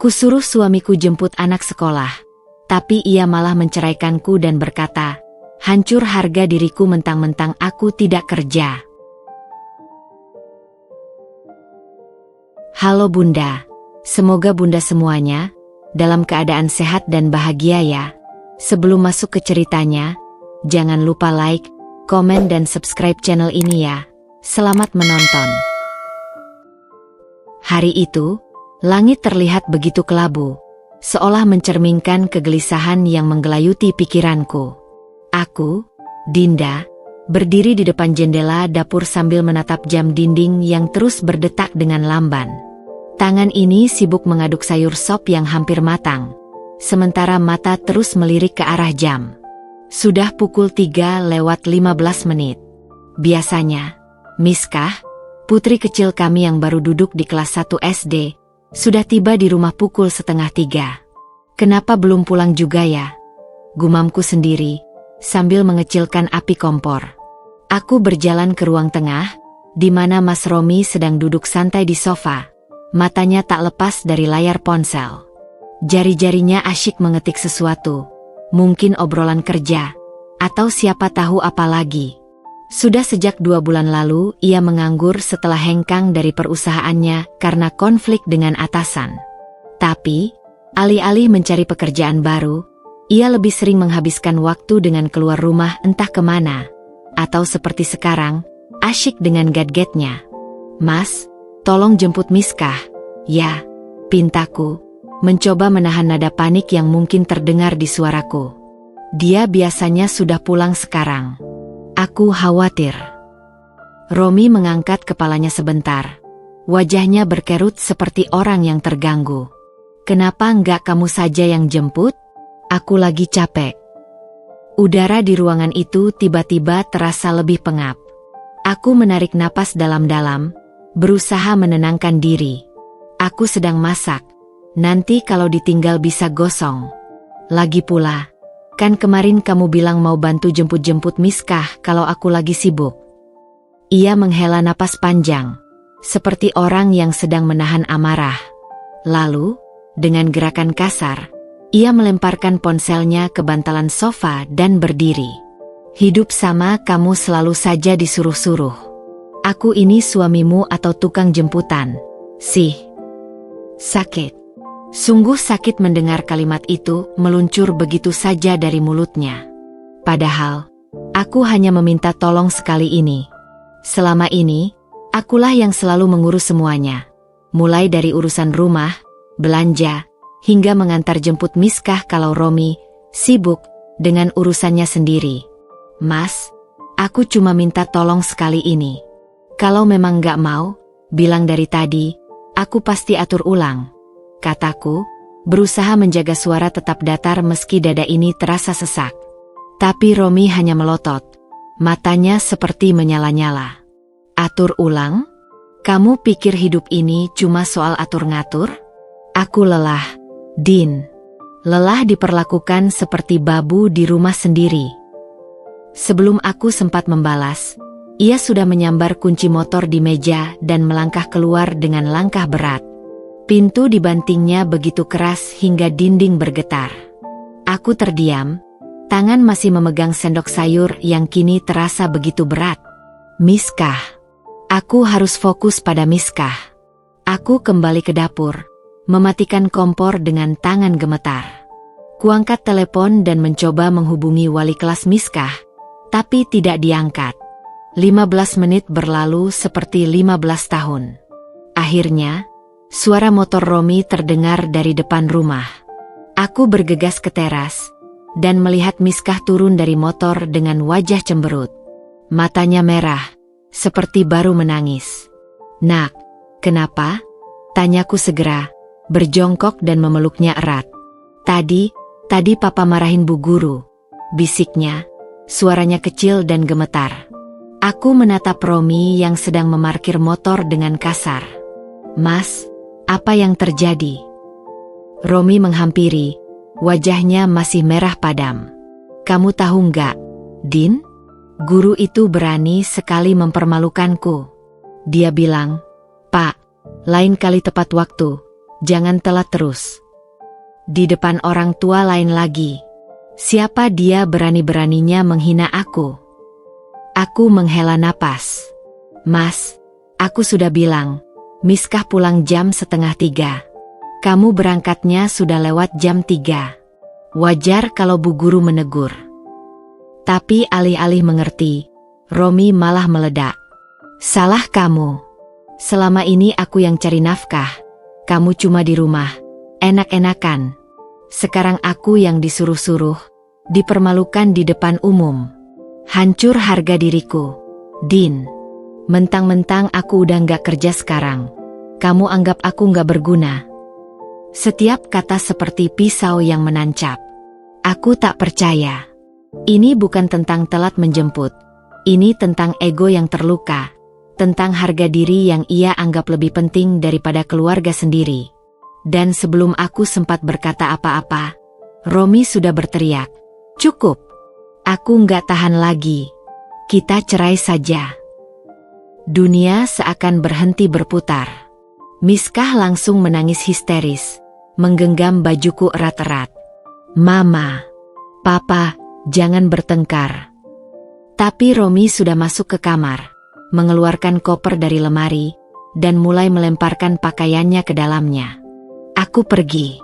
Kusuruh suamiku jemput anak sekolah, tapi ia malah menceraikanku dan berkata, hancur harga diriku mentang-mentang aku tidak kerja. Halo Bunda, semoga Bunda semuanya dalam keadaan sehat dan bahagia ya. Sebelum masuk ke ceritanya, jangan lupa like, komen dan subscribe channel ini ya. Selamat menonton. Hari itu, langit terlihat begitu kelabu, seolah mencerminkan kegelisahan yang menggelayuti pikiranku. Aku, Dinda, berdiri di depan jendela dapur sambil menatap jam dinding yang terus berdetak dengan lamban. Tangan ini sibuk mengaduk sayur sop yang hampir matang, sementara mata terus melirik ke arah jam. Sudah pukul 3:15. Biasanya, Miskah, putri kecil kami yang baru duduk di kelas 1 SD, sudah tiba di rumah pukul 2:30. Kenapa belum pulang juga ya? Gumamku sendiri, sambil mengecilkan api kompor. Aku berjalan ke ruang tengah, di mana Mas Romi sedang duduk santai di sofa. Matanya tak lepas dari layar ponsel. Jari-jarinya asyik mengetik sesuatu, mungkin obrolan kerja, atau siapa tahu apa lagi. Sudah sejak 2 bulan lalu ia menganggur setelah hengkang dari perusahaannya karena konflik dengan atasan. Tapi, alih-alih mencari pekerjaan baru, ia lebih sering menghabiskan waktu dengan keluar rumah entah kemana, atau seperti sekarang, asyik dengan gadgetnya. Mas, tolong jemput Miskah, ya, pintaku, mencoba menahan nada panik yang mungkin terdengar di suaraku. Dia biasanya sudah pulang sekarang. Aku khawatir. Romi mengangkat kepalanya sebentar. Wajahnya berkerut seperti orang yang terganggu. Kenapa enggak kamu saja yang jemput? Aku lagi capek. Udara di ruangan itu tiba-tiba terasa lebih pengap. Aku menarik napas dalam-dalam, berusaha menenangkan diri. Aku sedang masak. Nanti kalau ditinggal bisa gosong. Lagi pula, kan kemarin kamu bilang mau bantu jemput-jemput Miskah kalau aku lagi sibuk. Ia menghela napas panjang, seperti orang yang sedang menahan amarah. Lalu, dengan gerakan kasar, ia melemparkan ponselnya ke bantalan sofa dan berdiri. Hidup sama kamu selalu saja disuruh-suruh. Aku ini suamimu atau tukang jemputan? Sih. Sakit. Sungguh sakit mendengar kalimat itu meluncur begitu saja dari mulutnya. Padahal, aku hanya meminta tolong sekali ini. Selama ini, akulah yang selalu mengurus semuanya. Mulai dari urusan rumah, belanja, hingga mengantar jemput Miskah kalau Romi sibuk dengan urusannya sendiri. Mas, aku cuma minta tolong sekali ini. Kalau memang gak mau, bilang dari tadi, aku pasti atur ulang. Kataku, berusaha menjaga suara tetap datar meski dada ini terasa sesak. Tapi Romi hanya melotot. Matanya seperti menyala-nyala. Atur ulang? Kamu pikir hidup ini cuma soal atur-ngatur? Aku lelah, Din. Lelah diperlakukan seperti babu di rumah sendiri. Sebelum aku sempat membalas, ia sudah menyambar kunci motor di meja dan melangkah keluar dengan langkah berat. Pintu dibantingnya begitu keras hingga dinding bergetar. Aku terdiam, tangan masih memegang sendok sayur yang kini terasa begitu berat. Miskah. Aku harus fokus pada Miskah. Aku kembali ke dapur, mematikan kompor dengan tangan gemetar. Kuangkat telepon dan mencoba menghubungi wali kelas Miskah, tapi tidak diangkat. 15 menit berlalu seperti 15 tahun. Akhirnya, suara motor Romi terdengar dari depan rumah. Aku bergegas ke teras, dan melihat Miskah turun dari motor dengan wajah cemberut. Matanya merah, seperti baru menangis. Nak, kenapa? Tanyaku segera, berjongkok dan memeluknya erat. Tadi papa marahin Bu Guru, bisiknya, suaranya kecil dan gemetar. Aku menatap Romi yang sedang memarkir motor dengan kasar. Mas, apa yang terjadi? Romi menghampiri, wajahnya masih merah padam. Kamu tahu nggak, Din? Guru itu berani sekali mempermalukanku. Dia bilang, Pak, lain kali tepat waktu, jangan telat terus. Di depan orang tua lain lagi. Siapa dia berani-beraninya menghina aku? Aku menghela napas. Mas, aku sudah bilang, Miskah pulang jam 2:30. Kamu berangkatnya sudah lewat jam 3. Wajar kalau Bu Guru menegur. Tapi alih-alih mengerti, Romi malah meledak. Salah kamu. Selama ini aku yang cari nafkah. Kamu cuma di rumah, enak-enakan. Sekarang aku yang disuruh-suruh, dipermalukan di depan umum. Hancur harga diriku. Din, mentang-mentang aku udah nggak kerja sekarang, kamu anggap aku nggak berguna. Setiap kata seperti pisau yang menancap. Aku tak percaya. Ini bukan tentang telat menjemput. Ini tentang ego yang terluka. Tentang harga diri yang ia anggap lebih penting daripada keluarga sendiri. Dan sebelum aku sempat berkata apa-apa, Romi sudah berteriak. Cukup. Aku nggak tahan lagi. Kita cerai saja. Dunia seakan berhenti berputar. Miskah langsung menangis histeris, menggenggam bajuku erat-erat. Mama, Papa, jangan bertengkar. Tapi Romi sudah masuk ke kamar, mengeluarkan koper dari lemari, dan mulai melemparkan pakaiannya ke dalamnya. Aku pergi.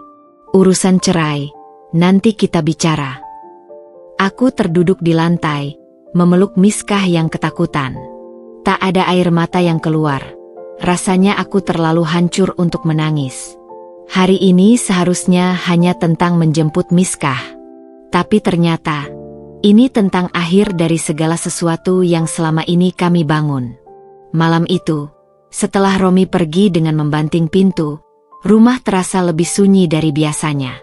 Urusan cerai, nanti kita bicara. Aku terduduk di lantai, memeluk Miskah yang ketakutan. Tak ada air mata yang keluar. Rasanya aku terlalu hancur untuk menangis. Hari ini seharusnya hanya tentang menjemput Miskah. Tapi ternyata, ini tentang akhir dari segala sesuatu yang selama ini kami bangun. Malam itu, setelah Romi pergi dengan membanting pintu, rumah terasa lebih sunyi dari biasanya.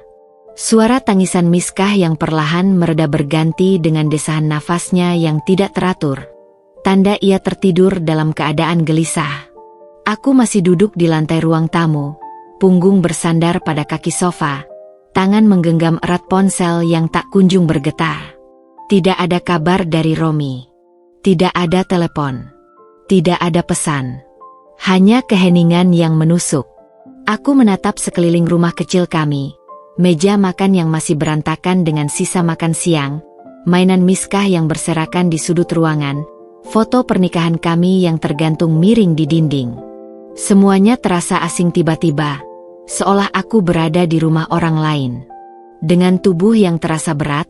Suara tangisan Miskah yang perlahan mereda berganti dengan desahan nafasnya yang tidak teratur. Tanda ia tertidur dalam keadaan gelisah. Aku masih duduk di lantai ruang tamu, punggung bersandar pada kaki sofa, tangan menggenggam erat ponsel yang tak kunjung bergetar. Tidak ada kabar dari Romi. Tidak ada telepon. Tidak ada pesan. Hanya keheningan yang menusuk. Aku menatap sekeliling rumah kecil kami, meja makan yang masih berantakan dengan sisa makan siang, mainan Miskah yang berserakan di sudut ruangan, foto pernikahan kami yang tergantung miring di dinding. Semuanya terasa asing tiba-tiba, seolah aku berada di rumah orang lain. Dengan tubuh yang terasa berat,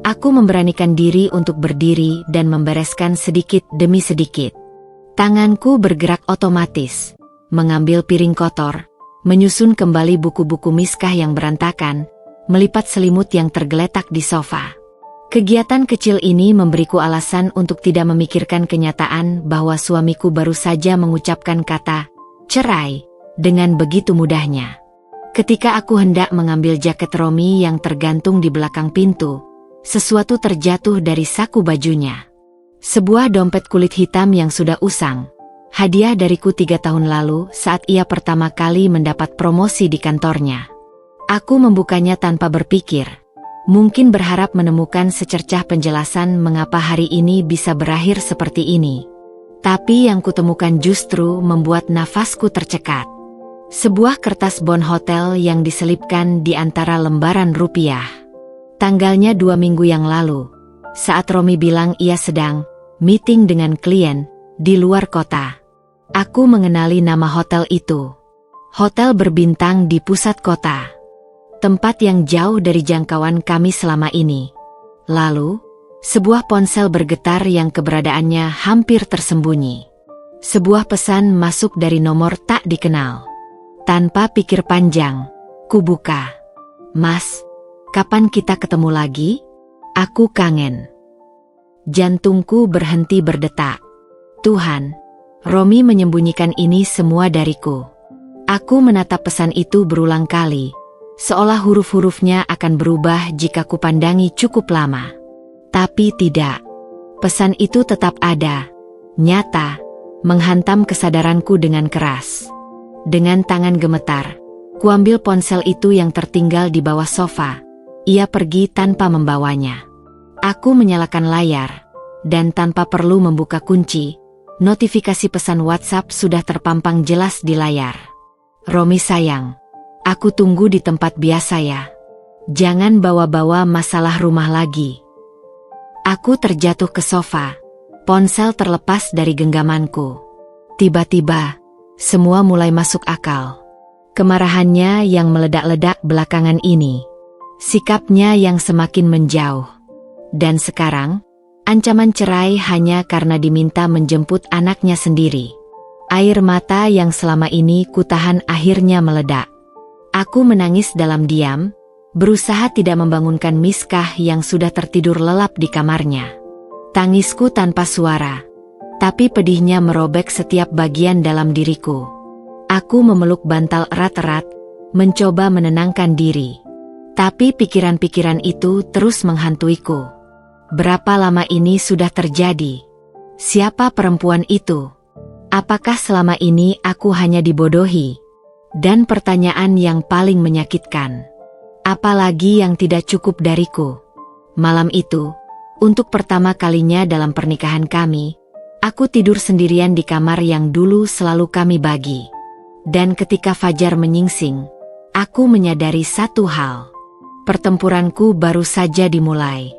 aku memberanikan diri untuk berdiri dan membereskan sedikit demi sedikit. Tanganku bergerak otomatis, mengambil piring kotor, menyusun kembali buku-buku Miskah yang berantakan, melipat selimut yang tergeletak di sofa. Kegiatan kecil ini memberiku alasan untuk tidak memikirkan kenyataan bahwa suamiku baru saja mengucapkan kata cerai dengan begitu mudahnya. Ketika aku hendak mengambil jaket Romi yang tergantung di belakang pintu, sesuatu terjatuh dari saku bajunya. Sebuah dompet kulit hitam yang sudah usang, hadiah dariku 3 tahun lalu saat ia pertama kali mendapat promosi di kantornya. Aku membukanya tanpa berpikir, mungkin berharap menemukan secercah penjelasan mengapa hari ini bisa berakhir seperti ini. Tapi yang kutemukan justru membuat nafasku tercekat. Sebuah kertas bon hotel yang diselipkan di antara lembaran rupiah. Tanggalnya 2 minggu yang lalu, saat Romi bilang ia sedang meeting dengan klien di luar kota. Aku mengenali nama hotel itu. Hotel berbintang di pusat kota. Tempat yang jauh dari jangkauan kami selama ini. Lalu, sebuah ponsel bergetar yang keberadaannya hampir tersembunyi. Sebuah pesan masuk dari nomor tak dikenal. Tanpa pikir panjang, ku buka. Mas, kapan kita ketemu lagi? Aku kangen. Jantungku berhenti berdetak. Tuhan, Romi menyembunyikan ini semua dariku. Aku menatap pesan itu berulang kali, seolah huruf-hurufnya akan berubah jika kupandangi cukup lama. Tapi tidak. Pesan itu tetap ada, nyata, menghantam kesadaranku dengan keras. Dengan tangan gemetar, kuambil ponsel itu yang tertinggal di bawah sofa. Ia pergi tanpa membawanya. Aku menyalakan layar, dan tanpa perlu membuka kunci, notifikasi pesan WhatsApp sudah terpampang jelas di layar. Romi sayang, Aku tunggu di tempat biasa ya. Jangan bawa-bawa masalah rumah lagi. Aku terjatuh ke sofa. Ponsel terlepas dari genggamanku. Tiba-tiba, semua mulai masuk akal. Kemarahannya yang meledak-ledak belakangan ini. Sikapnya yang semakin menjauh. Dan sekarang, ancaman cerai hanya karena diminta menjemput anaknya sendiri. Air mata yang selama ini kutahan akhirnya meledak. Aku menangis dalam diam, berusaha tidak membangunkan Miskah yang sudah tertidur lelap di kamarnya. Tangisku tanpa suara, tapi pedihnya merobek setiap bagian dalam diriku. Aku memeluk bantal erat-erat, mencoba menenangkan diri. Tapi pikiran-pikiran itu terus menghantuiku. Berapa lama ini sudah terjadi? Siapa perempuan itu? Apakah selama ini aku hanya dibodohi? Dan pertanyaan yang paling menyakitkan, apalagi yang tidak cukup dariku? Malam itu, untuk pertama kalinya dalam pernikahan kami, aku tidur sendirian di kamar yang dulu selalu kami bagi. Dan ketika fajar menyingsing, aku menyadari satu hal. Pertempuranku baru saja dimulai.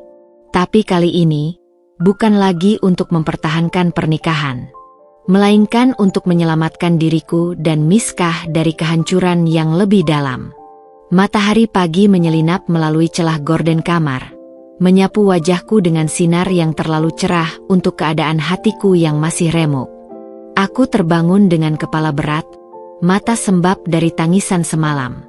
Tapi kali ini, bukan lagi untuk mempertahankan pernikahan, melainkan untuk menyelamatkan diriku dan Miskah dari kehancuran yang lebih dalam. Matahari pagi menyelinap melalui celah gorden kamar, menyapu wajahku dengan sinar yang terlalu cerah untuk keadaan hatiku yang masih remuk. Aku terbangun dengan kepala berat, mata sembab dari tangisan semalam.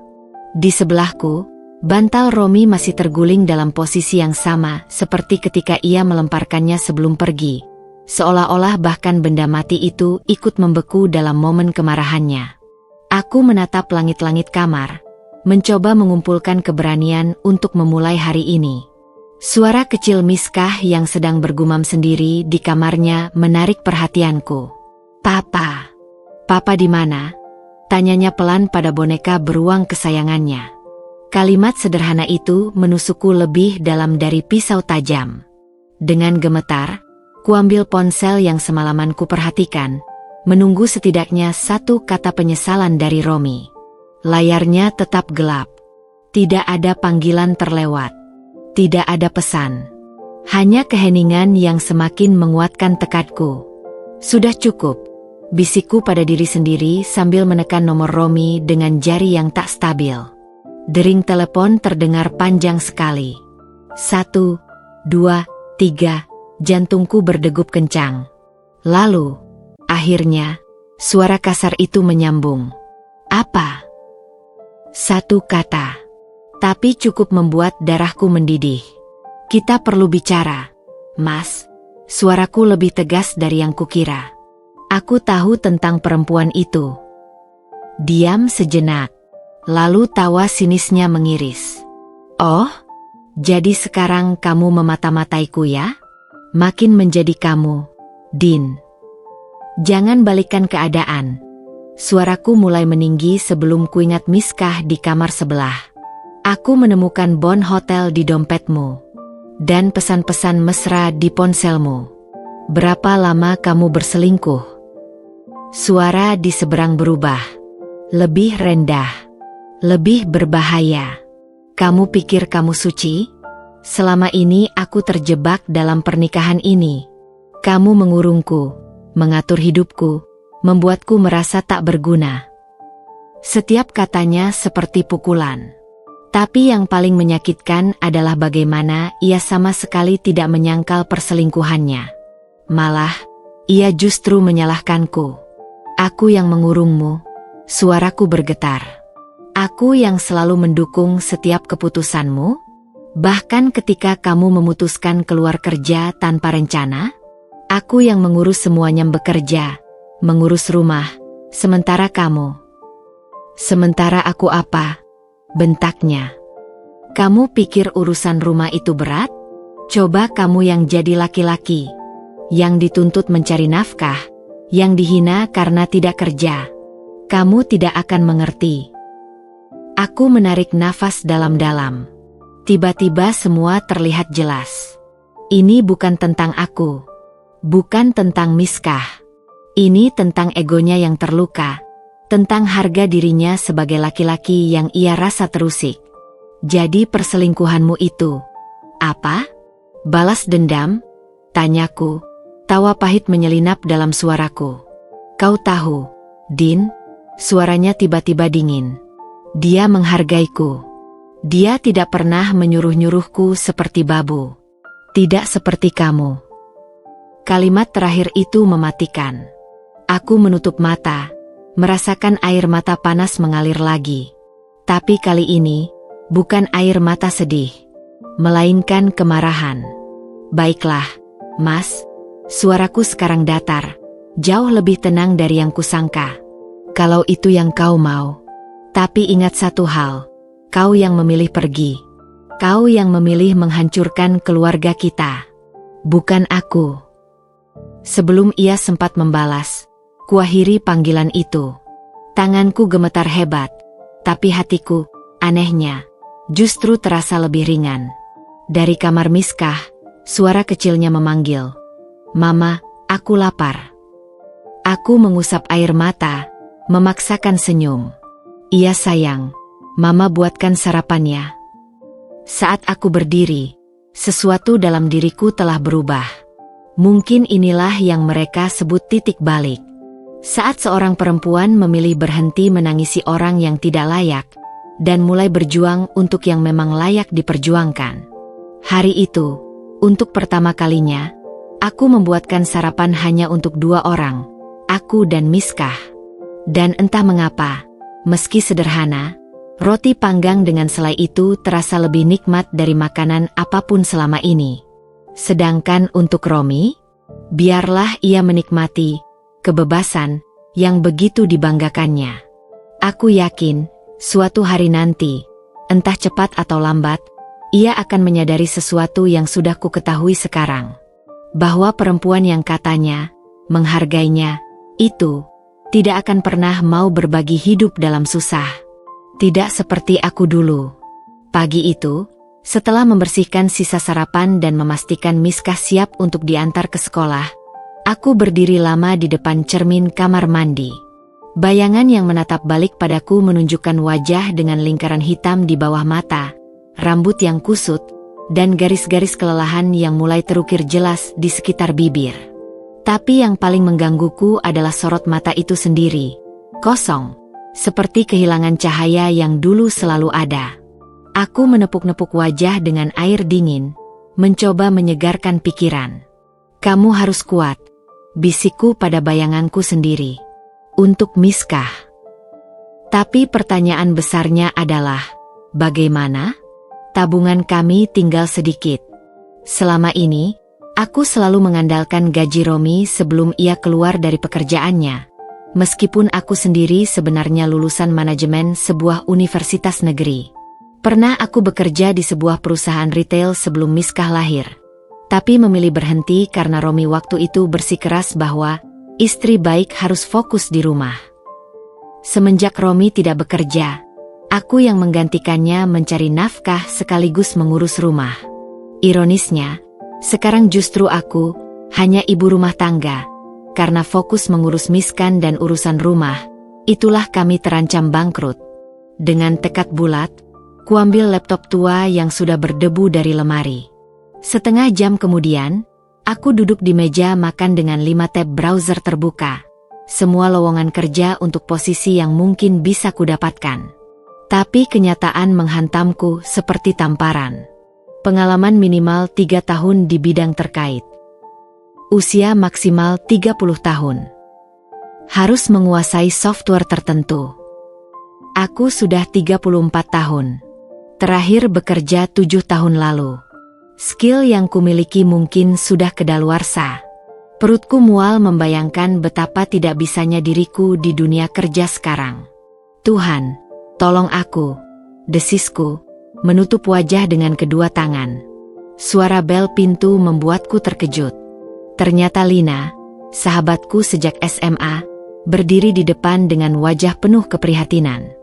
Di sebelahku, bantal Romi masih terguling dalam posisi yang sama seperti ketika ia melemparkannya sebelum pergi. Seolah-olah bahkan benda mati itu ikut membeku dalam momen kemarahannya. Aku menatap langit-langit kamar, mencoba mengumpulkan keberanian untuk memulai hari ini. Suara kecil Miskah yang sedang bergumam sendiri di kamarnya menarik perhatianku. "Papa, Papa di mana?" tanyanya pelan pada boneka beruang kesayangannya. Kalimat sederhana itu menusukku lebih dalam dari pisau tajam. Dengan gemetar, kuambil ponsel yang semalaman kuperhatikan, menunggu setidaknya satu kata penyesalan dari Romi. Layarnya tetap gelap. Tidak ada panggilan terlewat. Tidak ada pesan. Hanya keheningan yang semakin menguatkan tekadku. Sudah cukup, bisikku pada diri sendiri sambil menekan nomor Romi dengan jari yang tak stabil. Dering telepon terdengar panjang sekali. 1, 2, 3... Jantungku berdegup kencang. Lalu, akhirnya, suara kasar itu menyambung. "Apa?" Satu kata, tapi cukup membuat darahku mendidih. "Kita perlu bicara, Mas." Suaraku lebih tegas dari yang kukira. Aku tahu tentang perempuan itu. Diam sejenak, lalu tawa sinisnya mengiris. "Oh, jadi sekarang kamu memata-mataiku ya? Makin menjadi kamu, Din. Jangan balikan keadaan." Suaraku mulai meninggi sebelum kuingat Miskah di kamar sebelah. "Aku menemukan bon hotel di dompetmu. Dan pesan-pesan mesra di ponselmu. Berapa lama kamu berselingkuh?" Suara di seberang berubah. Lebih rendah. Lebih berbahaya. "Kamu pikir kamu suci? Selama ini aku terjebak dalam pernikahan ini. Kamu mengurungku, mengatur hidupku, membuatku merasa tak berguna." Setiap katanya seperti pukulan. Tapi yang paling menyakitkan adalah bagaimana ia sama sekali tidak menyangkal perselingkuhannya. Malah, ia justru menyalahkanku. "Aku yang mengurungmu." Suaraku bergetar. "Aku yang selalu mendukung setiap keputusanmu? Bahkan ketika kamu memutuskan keluar kerja tanpa rencana? Aku yang mengurus semuanya, bekerja, mengurus rumah, sementara kamu." "Sementara aku apa?" bentaknya. "Kamu pikir urusan rumah itu berat? Coba kamu yang jadi laki-laki, yang dituntut mencari nafkah, yang dihina karena tidak kerja. Kamu tidak akan mengerti." Aku menarik nafas dalam-dalam. Tiba-tiba semua terlihat jelas. Ini bukan tentang aku. Bukan tentang Miskah. Ini tentang egonya yang terluka. tentang harga dirinya sebagai laki-laki yang ia rasa terusik. Jadi perselingkuhanmu itu apa? Balas dendam? Tanyaku. Tawa pahit menyelinap dalam suaraku. Kau tahu, Din? Suaranya tiba-tiba dingin. Dia menghargaiku. Dia tidak pernah menyuruh-nyuruhku seperti babu. Tidak seperti kamu. Kalimat terakhir itu mematikan. Aku menutup mata, merasakan air mata panas mengalir lagi. Tapi kali ini, bukan air mata sedih, melainkan kemarahan. Baiklah, Mas. Suaraku sekarang datar, jauh lebih tenang dari yang kusangka. Kalau itu yang kau mau. Tapi ingat satu hal, kau yang memilih pergi. Kau yang memilih menghancurkan keluarga kita. Bukan aku. Sebelum ia sempat membalas, kuakhiri panggilan itu. Tanganku gemetar hebat, tapi hatiku, anehnya, justru terasa lebih ringan. Dari kamar Miskah, suara kecilnya memanggil. Mama, aku lapar. Aku mengusap air mata, memaksakan senyum. Iya sayang, Mama buatkan sarapannya. Saat aku berdiri, sesuatu dalam diriku telah berubah. Mungkin inilah yang mereka sebut titik balik. Saat seorang perempuan memilih berhenti menangisi orang yang tidak layak, dan mulai berjuang untuk yang memang layak diperjuangkan. Hari itu, untuk pertama kalinya, aku membuatkan sarapan hanya untuk 2 orang, aku dan Miskah. Dan entah mengapa, meski sederhana, roti panggang dengan selai itu terasa lebih nikmat dari makanan apapun selama ini. Sedangkan untuk Romi, biarlah ia menikmati kebebasan yang begitu dibanggakannya. Aku yakin, suatu hari nanti, entah cepat atau lambat, ia akan menyadari sesuatu yang sudah ku ketahui sekarang. Bahwa perempuan yang katanya menghargainya, itu tidak akan pernah mau berbagi hidup dalam susah. Tidak seperti aku dulu. Pagi itu, setelah membersihkan sisa sarapan dan memastikan Miskah siap untuk diantar ke sekolah, aku berdiri lama di depan cermin kamar mandi. Bayangan yang menatap balik padaku menunjukkan wajah dengan lingkaran hitam di bawah mata, rambut yang kusut, dan garis-garis kelelahan yang mulai terukir jelas di sekitar bibir. Tapi yang paling menggangguku adalah sorot mata itu sendiri, kosong. Seperti kehilangan cahaya yang dulu selalu ada. Aku menepuk-nepuk wajah dengan air dingin, mencoba menyegarkan pikiran. Kamu harus kuat, bisikku pada bayanganku sendiri. Untuk Miskah. Tapi pertanyaan besarnya adalah, bagaimana? Tabungan kami tinggal sedikit. Selama ini, aku selalu mengandalkan gaji Romi sebelum ia keluar dari pekerjaannya. Meskipun aku sendiri sebenarnya lulusan manajemen sebuah universitas negeri. Pernah aku bekerja di sebuah perusahaan retail sebelum Miskah lahir. Tapi memilih berhenti karena Romi waktu itu bersikeras bahwa istri baik harus fokus di rumah. Semenjak Romi tidak bekerja, aku yang menggantikannya mencari nafkah sekaligus mengurus rumah. Ironisnya, sekarang justru aku hanya ibu rumah tangga. Karena fokus mengurus Miskan dan urusan rumah, itulah kami terancam bangkrut. Dengan tekad bulat, kuambil laptop tua yang sudah berdebu dari lemari. Setengah jam kemudian, aku duduk di meja makan dengan 5 tab browser terbuka. Semua lowongan kerja untuk posisi yang mungkin bisa kudapatkan. Tapi kenyataan menghantamku seperti tamparan. Pengalaman minimal 3 tahun di bidang terkait. Usia maksimal 30 tahun. Harus menguasai software tertentu. Aku sudah 34 tahun. Terakhir bekerja 7 tahun lalu. Skill yang kumiliki mungkin sudah kedaluarsa. Perutku mual membayangkan betapa tidak bisanya diriku di dunia kerja sekarang. Tuhan, tolong aku, desisku, menutup wajah dengan kedua tangan. Suara bel pintu membuatku terkejut. Ternyata Lina, sahabatku sejak SMA, berdiri di depan dengan wajah penuh keprihatinan.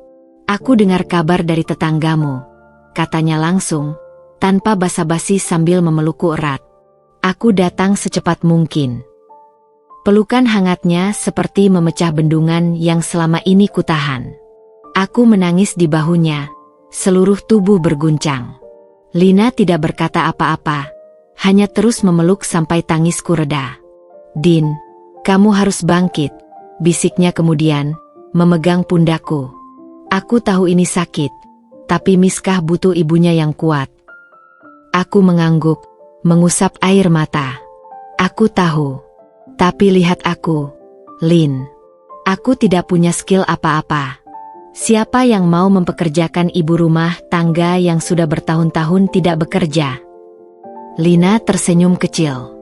Aku dengar kabar dari tetanggamu, katanya langsung, tanpa basa-basi sambil memelukku erat. Aku datang secepat mungkin. Pelukan hangatnya seperti memecah bendungan yang selama ini kutahan. Aku menangis di bahunya, seluruh tubuh berguncang. Lina tidak berkata apa-apa, hanya terus memeluk sampai tangisku reda. "Din, kamu harus bangkit," bisiknya kemudian, memegang pundakku. Aku tahu ini sakit, tapi Miskah butuh ibunya yang kuat. Aku mengangguk, mengusap air mata. Aku tahu. Tapi lihat aku, Lin. Aku tidak punya skill apa-apa. Siapa yang mau mempekerjakan ibu rumah tangga yang sudah bertahun-tahun tidak bekerja? Lina tersenyum kecil.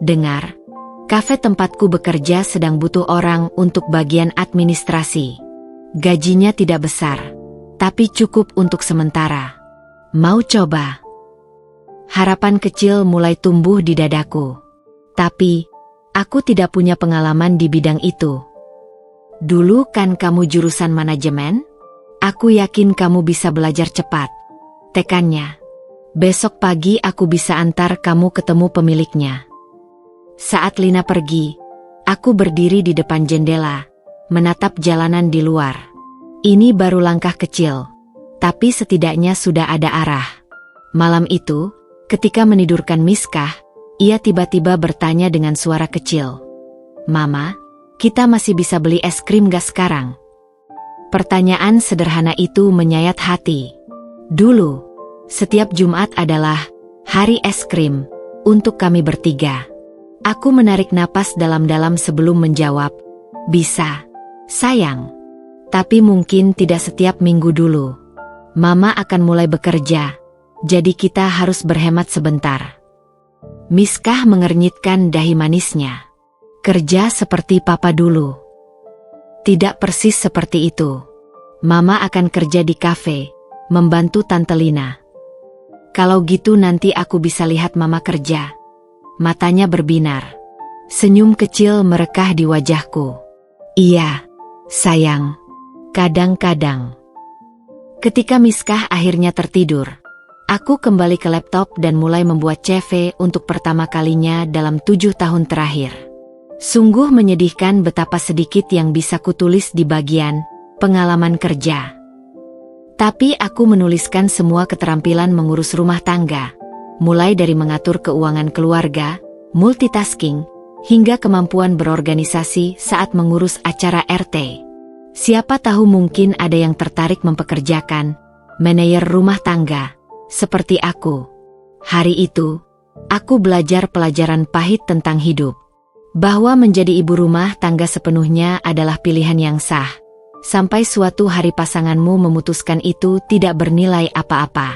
"Dengar, kafe tempatku bekerja sedang butuh orang untuk bagian administrasi. Gajinya tidak besar, tapi cukup untuk sementara. Mau coba?" Harapan kecil mulai tumbuh di dadaku. Tapi aku tidak punya pengalaman di bidang itu. "Dulu kan kamu jurusan manajemen? Aku yakin kamu bisa belajar cepat," tekannya. "Besok pagi aku bisa antar kamu ketemu pemiliknya." Saat Lina pergi, aku berdiri di depan jendela, menatap jalanan di luar. Ini baru langkah kecil, tapi setidaknya sudah ada arah. Malam itu, ketika menidurkan Miskah, ia tiba-tiba bertanya dengan suara kecil, "Mama, kita masih bisa beli es krim gak sekarang?" Pertanyaan sederhana itu menyayat hati. Dulu, setiap Jumat adalah hari es krim untuk kami bertiga. Aku menarik napas dalam-dalam sebelum menjawab, "Bisa, sayang. Tapi mungkin tidak setiap minggu dulu. Mama akan mulai bekerja, jadi kita harus berhemat sebentar." Miskah mengernyitkan dahi manisnya. "Kerja seperti papa dulu?" "Tidak persis seperti itu. Mama akan kerja di kafe, membantu Tante Lina." "Kalau gitu nanti aku bisa lihat mama kerja." Matanya berbinar. Senyum kecil merekah di wajahku. "Iya, sayang. Kadang-kadang." Ketika Miskah akhirnya tertidur, aku kembali ke laptop dan mulai membuat CV untuk pertama kalinya dalam 7 tahun terakhir. Sungguh menyedihkan betapa sedikit yang bisa kutulis di bagian pengalaman kerja. Tapi aku menuliskan semua keterampilan mengurus rumah tangga, mulai dari mengatur keuangan keluarga, multitasking, hingga kemampuan berorganisasi saat mengurus acara RT. Siapa tahu mungkin ada yang tertarik mempekerjakan manajer rumah tangga seperti aku. Hari itu, aku belajar pelajaran pahit tentang hidup. Bahwa menjadi ibu rumah tangga sepenuhnya adalah pilihan yang sah. Sampai suatu hari pasanganmu memutuskan itu tidak bernilai apa-apa.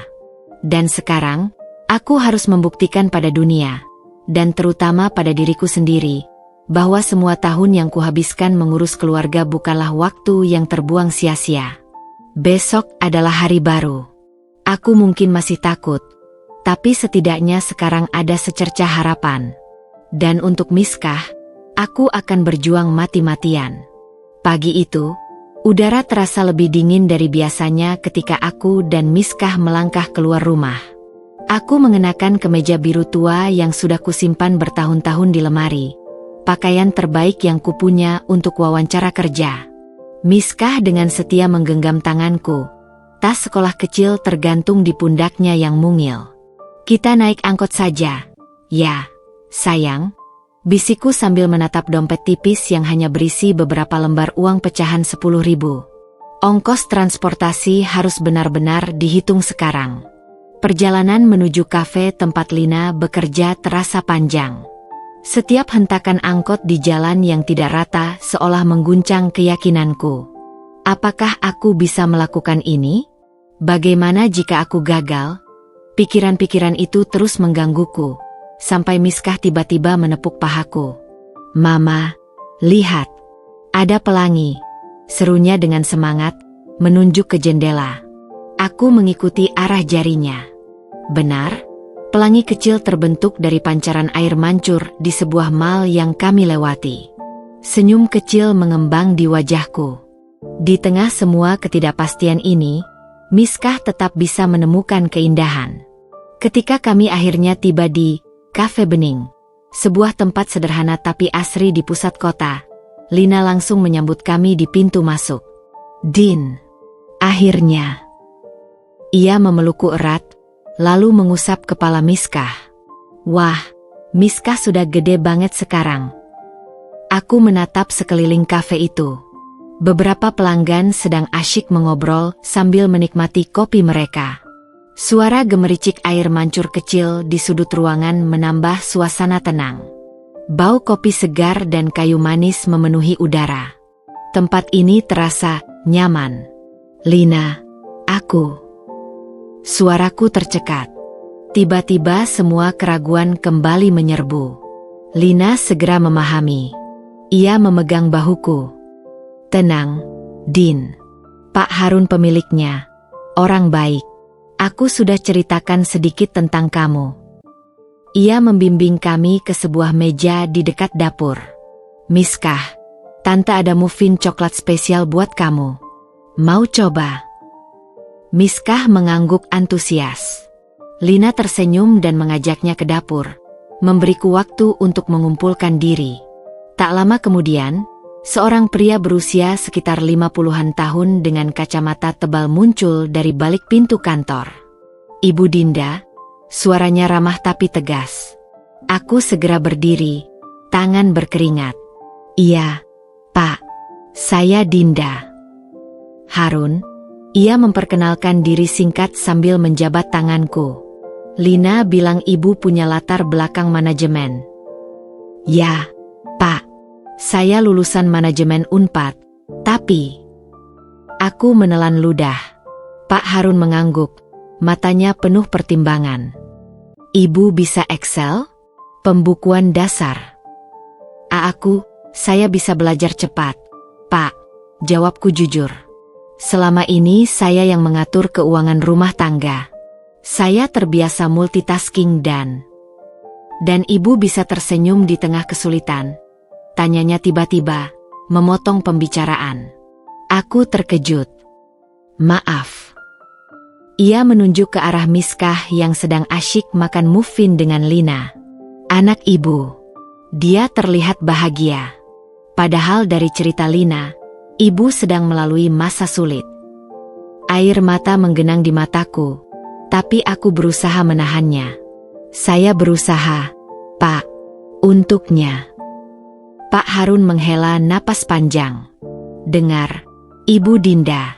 Dan sekarang, aku harus membuktikan pada dunia, dan terutama pada diriku sendiri, bahwa semua tahun yang kuhabiskan mengurus keluarga bukanlah waktu yang terbuang sia-sia. Besok adalah hari baru. Aku mungkin masih takut, tapi setidaknya sekarang ada secercah harapan. Dan untuk Miskah, aku akan berjuang mati-matian. Pagi itu, udara terasa lebih dingin dari biasanya ketika aku dan Miskah melangkah keluar rumah. Aku mengenakan kemeja biru tua yang sudah kusimpan bertahun-tahun di lemari. Pakaian terbaik yang kupunya untuk wawancara kerja. Miskah dengan setia menggenggam tanganku. Tas sekolah kecil tergantung di pundaknya yang mungil. "Kita naik angkot saja." "Ya, sayang," bisikku sambil menatap dompet tipis yang hanya berisi beberapa lembar uang pecahan 10.000. Ongkos transportasi harus benar-benar dihitung sekarang. Perjalanan menuju kafe tempat Lina bekerja terasa panjang. Setiap hentakan angkot di jalan yang tidak rata seolah mengguncang keyakinanku. Apakah aku bisa melakukan ini? Bagaimana jika aku gagal? Pikiran-pikiran itu terus menggangguku, sampai Miskah tiba-tiba menepuk pahaku. "Mama, lihat, ada pelangi," serunya dengan semangat, menunjuk ke jendela. Aku mengikuti arah jarinya. Benar, pelangi kecil terbentuk dari pancaran air mancur di sebuah mal yang kami lewati. Senyum kecil mengembang di wajahku. Di tengah semua ketidakpastian ini, Miskah tetap bisa menemukan keindahan. Ketika kami akhirnya tiba di Kafe Bening, sebuah tempat sederhana tapi asri di pusat kota. Lina langsung menyambut kami di pintu masuk. "Din." Akhirnya. Ia memelukku erat, lalu mengusap kepala Miskah. "Wah, Miskah sudah gede banget sekarang." Aku menatap sekeliling kafe itu. Beberapa pelanggan sedang asyik mengobrol sambil menikmati kopi mereka. Suara gemericik air mancur kecil di sudut ruangan menambah suasana tenang. Bau kopi segar dan kayu manis memenuhi udara. Tempat ini terasa nyaman. "Lina, aku." Suaraku tercekat. Tiba-tiba semua keraguan kembali menyerbu. Lina segera memahami. Ia memegang bahuku. "Tenang, Din. Pak Harun pemiliknya. Orang baik. Aku sudah ceritakan sedikit tentang kamu." Ia membimbing kami ke sebuah meja di dekat dapur. "Miskah, Tante ada muffin coklat spesial buat kamu. Mau coba?" Miskah mengangguk antusias. Lina tersenyum dan mengajaknya ke dapur, memberiku waktu untuk mengumpulkan diri. Tak lama kemudian, seorang pria berusia sekitar 50-an tahun dengan kacamata tebal muncul dari balik pintu kantor. "Ibu Dinda," suaranya ramah tapi tegas. Aku segera berdiri, tangan berkeringat. "Iya, Pak. Saya Dinda." "Harun." Ia memperkenalkan diri singkat sambil menjabat tanganku. "Lina bilang ibu punya latar belakang manajemen." "Ya, Pak. Saya lulusan manajemen Unpad, tapi..." Aku menelan ludah. Pak Harun mengangguk, matanya penuh pertimbangan. "Ibu bisa Excel? Pembukuan dasar?" Saya bisa belajar cepat, Pak," jawabku jujur. "Selama ini saya yang mengatur keuangan rumah tangga. Saya terbiasa multitasking dan ibu bisa tersenyum di tengah kesulitan?" Tanyanya tiba-tiba, memotong pembicaraan. Aku terkejut. "Maaf." Ia menunjuk ke arah Miskah yang sedang asyik makan muffin dengan Lina. "Anak ibu." Dia terlihat bahagia. Padahal dari cerita Lina, ibu sedang melalui masa sulit. Air mata menggenang di mataku, tapi aku berusaha menahannya. "Saya berusaha, Pak, untuknya." Pak Harun menghela napas panjang. "Dengar, Ibu Dinda.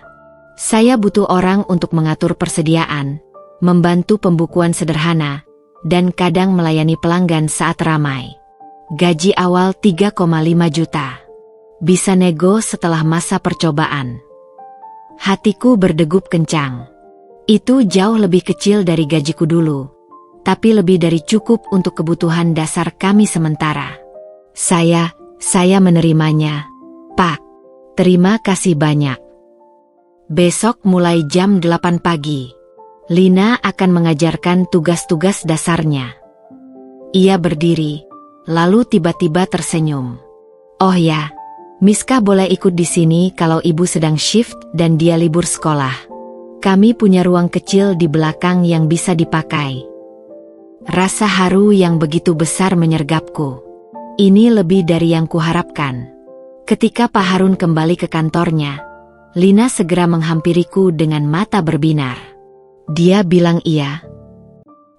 Saya butuh orang untuk mengatur persediaan, membantu pembukuan sederhana, dan kadang melayani pelanggan saat ramai. Gaji awal 3,5 juta. Bisa nego setelah masa percobaan." Hatiku berdegup kencang. Itu jauh lebih kecil dari gajiku dulu, tapi lebih dari cukup untuk kebutuhan dasar kami sementara. Saya menerimanya, Pak. Terima kasih banyak. Besok mulai jam 8 pagi. Lina akan mengajarkan tugas-tugas dasarnya. Ia berdiri, lalu tiba-tiba tersenyum. "Oh ya, Miskah boleh ikut di sini kalau ibu sedang shift dan dia libur sekolah. Kami punya ruang kecil di belakang yang bisa dipakai." Rasa haru yang begitu besar menyergapku. Ini lebih dari yang kuharapkan. Ketika Pak Harun kembali ke kantornya, Lina segera menghampiriku dengan mata berbinar. Dia bilang iya.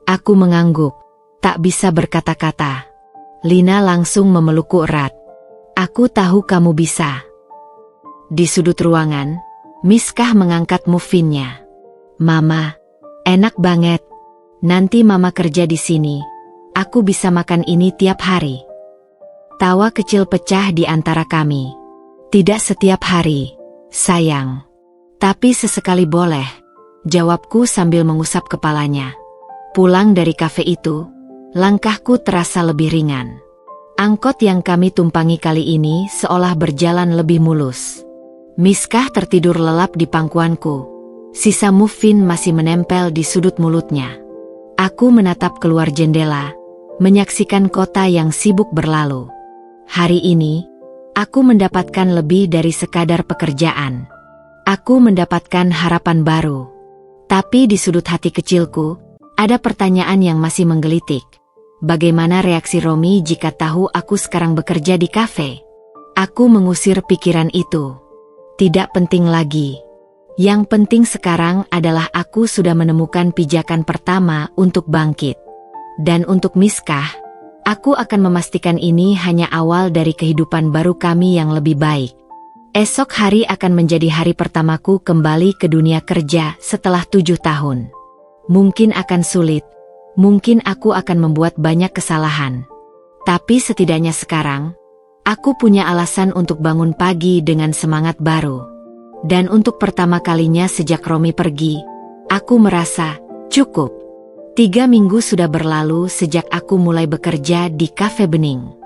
Aku mengangguk, tak bisa berkata-kata. Lina langsung memelukku erat. "Aku tahu kamu bisa." Di sudut ruangan, Miskah mengangkat muffinnya. "Mama, enak banget. Nanti Mama kerja di sini. Aku bisa makan ini tiap hari." Tawa kecil pecah di antara kami. "Tidak setiap hari, sayang. Tapi sesekali boleh," jawabku sambil mengusap kepalanya. Pulang dari kafe itu, langkahku terasa lebih ringan. Angkot yang kami tumpangi kali ini seolah berjalan lebih mulus. Miskah tertidur lelap di pangkuanku. Sisa muffin masih menempel di sudut mulutnya. Aku menatap keluar jendela, menyaksikan kota yang sibuk berlalu. Hari ini, aku mendapatkan lebih dari sekadar pekerjaan. Aku mendapatkan harapan baru. Tapi di sudut hati kecilku, ada pertanyaan yang masih menggelitik. bagaimana reaksi Romi jika tahu aku sekarang bekerja di kafe? Aku mengusir pikiran itu. Tidak penting lagi. Yang penting sekarang adalah aku sudah menemukan pijakan pertama untuk bangkit. Dan untuk Miskah, aku akan memastikan ini hanya awal dari kehidupan baru kami yang lebih baik. Esok hari akan menjadi hari pertamaku kembali ke dunia kerja setelah 7 tahun. Mungkin akan sulit, mungkin aku akan membuat banyak kesalahan. Tapi setidaknya sekarang, aku punya alasan untuk bangun pagi dengan semangat baru. Dan untuk pertama kalinya sejak Romi pergi, aku merasa cukup. 3 minggu sudah berlalu sejak aku mulai bekerja di Cafe Bening.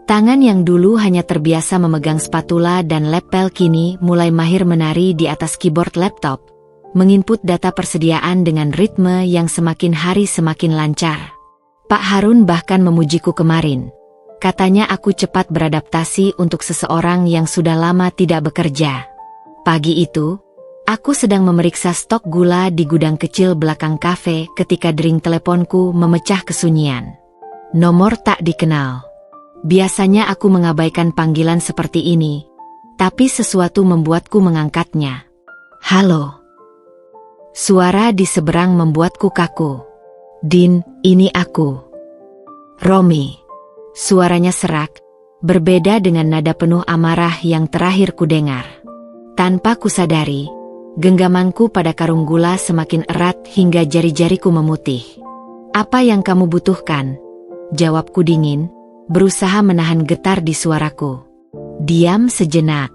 Tangan yang dulu hanya terbiasa memegang spatula dan lapel kini mulai mahir menari di atas keyboard laptop, menginput data persediaan dengan ritme yang semakin hari semakin lancar. Pak Harun bahkan memujiku kemarin. Katanya aku cepat beradaptasi untuk seseorang yang sudah lama tidak bekerja. Pagi itu, aku sedang memeriksa stok gula di gudang kecil belakang kafe ketika dering teleponku memecah kesunyian. Nomor tak dikenal. Biasanya aku mengabaikan panggilan seperti ini, tapi sesuatu membuatku mengangkatnya. Halo. Suara di seberang membuatku kaku. Din, ini aku. Romi. Suaranya serak, berbeda dengan nada penuh amarah yang terakhir kudengar. Tanpa kusadari, genggamanku pada karung gula semakin erat hingga jari-jariku memutih. Apa yang kamu butuhkan? Jawabku dingin, berusaha menahan getar di suaraku. Diam sejenak.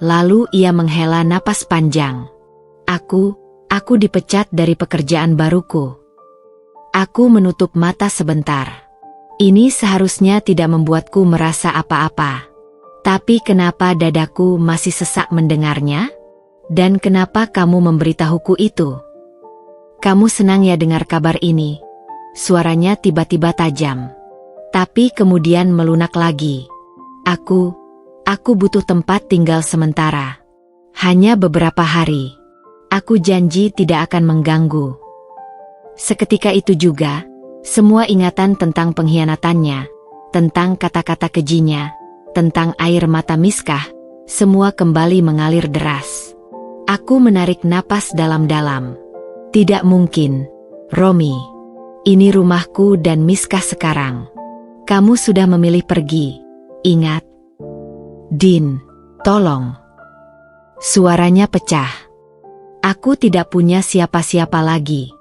Lalu ia menghela napas panjang. Aku dipecat dari pekerjaan baruku. Aku menutup mata sebentar. Ini seharusnya tidak membuatku merasa apa-apa. Tapi kenapa dadaku masih sesak mendengarnya? Dan kenapa kamu memberitahuku itu? Kamu senang ya dengar kabar ini? Suaranya tiba-tiba tajam. Tapi kemudian melunak lagi. Aku butuh tempat tinggal sementara. Hanya beberapa hari. Aku janji tidak akan mengganggu. Seketika itu juga, semua ingatan tentang pengkhianatannya, tentang kata-kata kejinya, tentang air mata Miskah, semua kembali mengalir deras. Aku menarik napas dalam-dalam. Tidak mungkin, Romi. Ini rumahku dan Miskah sekarang. Kamu sudah memilih pergi. Ingat. Din, tolong. Suaranya pecah. Aku tidak punya siapa-siapa lagi.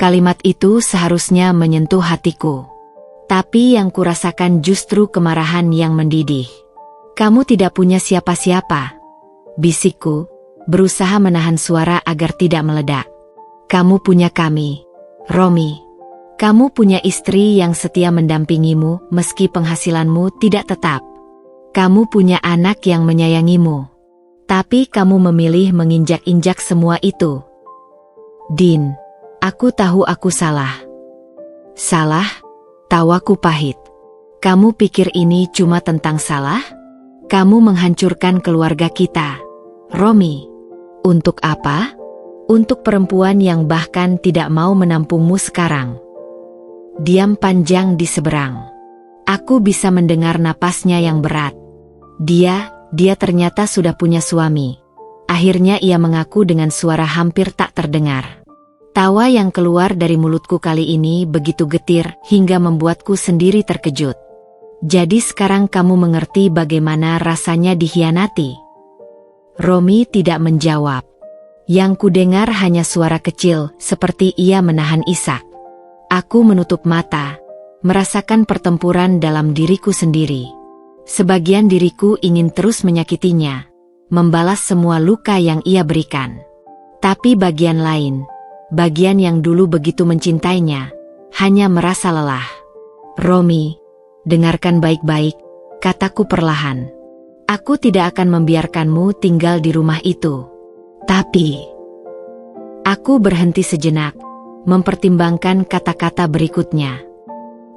Kalimat itu seharusnya menyentuh hatiku. Tapi yang kurasakan justru kemarahan yang mendidih. Kamu tidak punya siapa-siapa. Bisikku, berusaha menahan suara agar tidak meledak. Kamu punya kami, Romi. Kamu punya istri yang setia mendampingimu meski penghasilanmu tidak tetap. Kamu punya anak yang menyayangimu. Tapi kamu memilih menginjak-injak semua itu. Din. Aku tahu aku salah. Salah? Tawaku pahit. Kamu pikir ini cuma tentang salah? Kamu menghancurkan keluarga kita. Romi. Untuk apa? Untuk perempuan yang bahkan tidak mau menampungmu sekarang. Diam panjang di seberang. Aku bisa mendengar napasnya yang berat. Dia ternyata sudah punya suami. Akhirnya ia mengaku dengan suara hampir tak terdengar. Tawa yang keluar dari mulutku kali ini begitu getir hingga membuatku sendiri terkejut. Jadi sekarang kamu mengerti bagaimana rasanya dikhianati? Romi tidak menjawab. Yang kudengar hanya suara kecil seperti ia menahan isak. Aku menutup mata, merasakan pertempuran dalam diriku sendiri. Sebagian diriku ingin terus menyakitinya, membalas semua luka yang ia berikan. Tapi bagian lain, bagian yang dulu begitu mencintainya, hanya merasa lelah. Romi, dengarkan baik-baik, kataku perlahan. Aku tidak akan membiarkanmu tinggal di rumah itu. Tapi, aku berhenti sejenak, mempertimbangkan kata-kata berikutnya.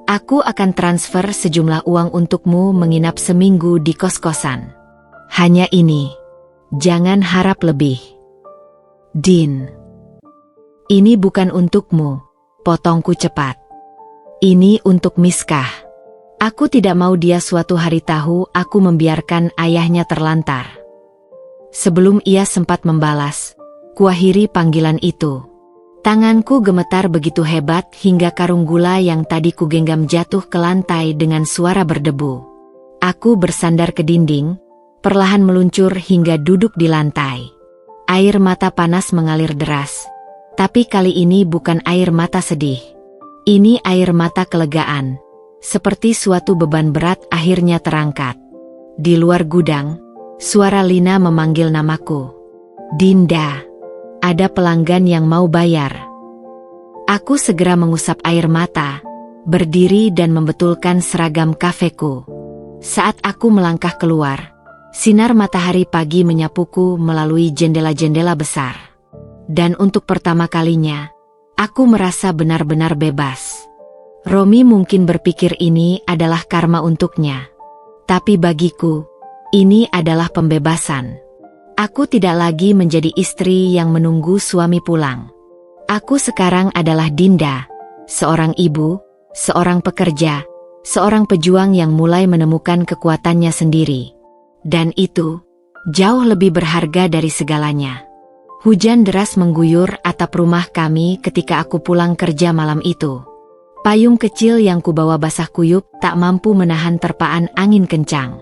Aku akan transfer sejumlah uang untukmu menginap seminggu di kos-kosan. Hanya ini, jangan harap lebih. Din. Ini bukan untukmu, potongku cepat. Ini untuk Miskah. Aku tidak mau dia suatu hari tahu aku membiarkan ayahnya terlantar. Sebelum ia sempat membalas, kuakhiri panggilan itu. Tanganku gemetar begitu hebat hingga karung gula yang tadi kugenggam jatuh ke lantai dengan suara berdebu. Aku bersandar ke dinding, perlahan meluncur hingga duduk di lantai. Air mata panas mengalir deras. Tapi kali ini bukan air mata sedih. Ini air mata kelegaan. Seperti suatu beban berat akhirnya terangkat. Di luar gudang, suara Lina memanggil namaku. Dinda, ada pelanggan yang mau bayar. Aku segera mengusap air mata, berdiri dan membetulkan seragam kafeku. Saat aku melangkah keluar, sinar matahari pagi menyapuku melalui jendela-jendela besar. Dan untuk pertama kalinya, aku merasa benar-benar bebas. Romi mungkin berpikir ini adalah karma untuknya. Tapi bagiku, ini adalah pembebasan. Aku tidak lagi menjadi istri yang menunggu suami pulang. Aku sekarang adalah Dinda, seorang ibu, seorang pekerja, seorang pejuang yang mulai menemukan kekuatannya sendiri. Dan itu jauh lebih berharga dari segalanya. Hujan deras mengguyur atap rumah kami ketika aku pulang kerja malam itu. Payung kecil yang kubawa basah kuyup tak mampu menahan terpaan angin kencang.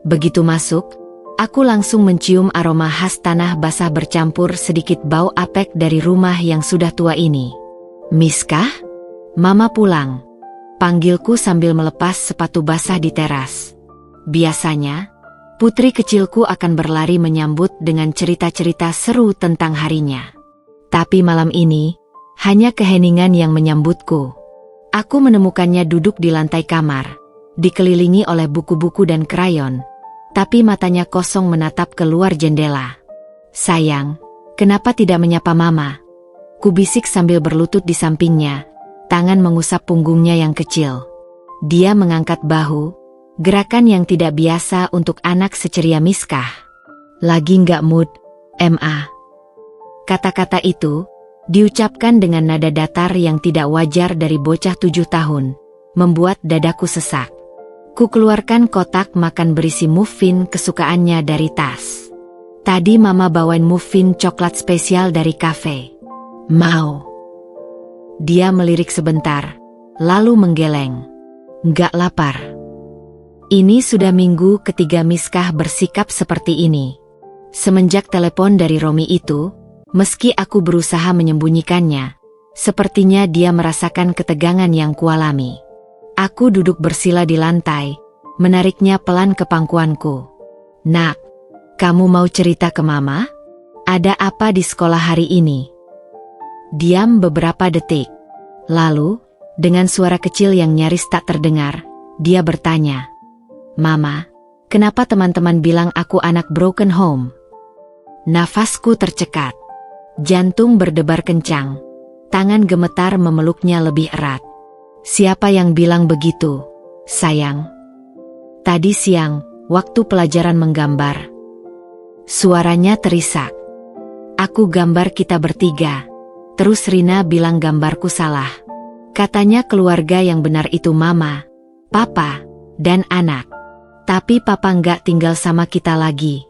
Begitu masuk, aku langsung mencium aroma khas tanah basah bercampur sedikit bau apek dari rumah yang sudah tua ini. Miskah? Mama pulang. Panggilku sambil melepas sepatu basah di teras. Biasanya, putri kecilku akan berlari menyambut dengan cerita-cerita seru tentang harinya. Tapi malam ini, hanya keheningan yang menyambutku. Aku menemukannya duduk di lantai kamar, dikelilingi oleh buku-buku dan krayon, tapi matanya kosong menatap keluar jendela. Sayang, kenapa tidak menyapa Mama? Kubisik sambil berlutut di sampingnya, tangan mengusap punggungnya yang kecil. Dia mengangkat bahu, gerakan yang tidak biasa untuk anak seceria Miskah. Lagi nggak mood, Ma. Kata-kata itu diucapkan dengan nada datar yang tidak wajar dari bocah 7 tahun, membuat dadaku sesak. Ku keluarkan kotak makan berisi muffin kesukaannya dari tas. Tadi Mama bawain muffin coklat spesial dari kafe. Mau? Dia melirik sebentar, lalu menggeleng. Nggak lapar. Ini sudah minggu ketiga Miskah bersikap seperti ini. Semenjak telepon dari Romi itu, meski aku berusaha menyembunyikannya, sepertinya dia merasakan ketegangan yang kualami. Aku duduk bersila di lantai, menariknya pelan ke pangkuanku. Nak, kamu mau cerita ke Mama? Ada apa di sekolah hari ini? Diam beberapa detik. Lalu, dengan suara kecil yang nyaris tak terdengar, dia bertanya. Mama, kenapa teman-teman bilang aku anak broken home? Nafasku tercekat. Jantung berdebar kencang. Tangan gemetar memeluknya lebih erat. Siapa yang bilang begitu, sayang? Tadi siang, waktu pelajaran menggambar. Suaranya terisak. Aku gambar kita bertiga. Terus Rina bilang gambarku salah. Katanya keluarga yang benar itu Mama, Papa, dan anak. Tapi Papa nggak tinggal sama kita lagi.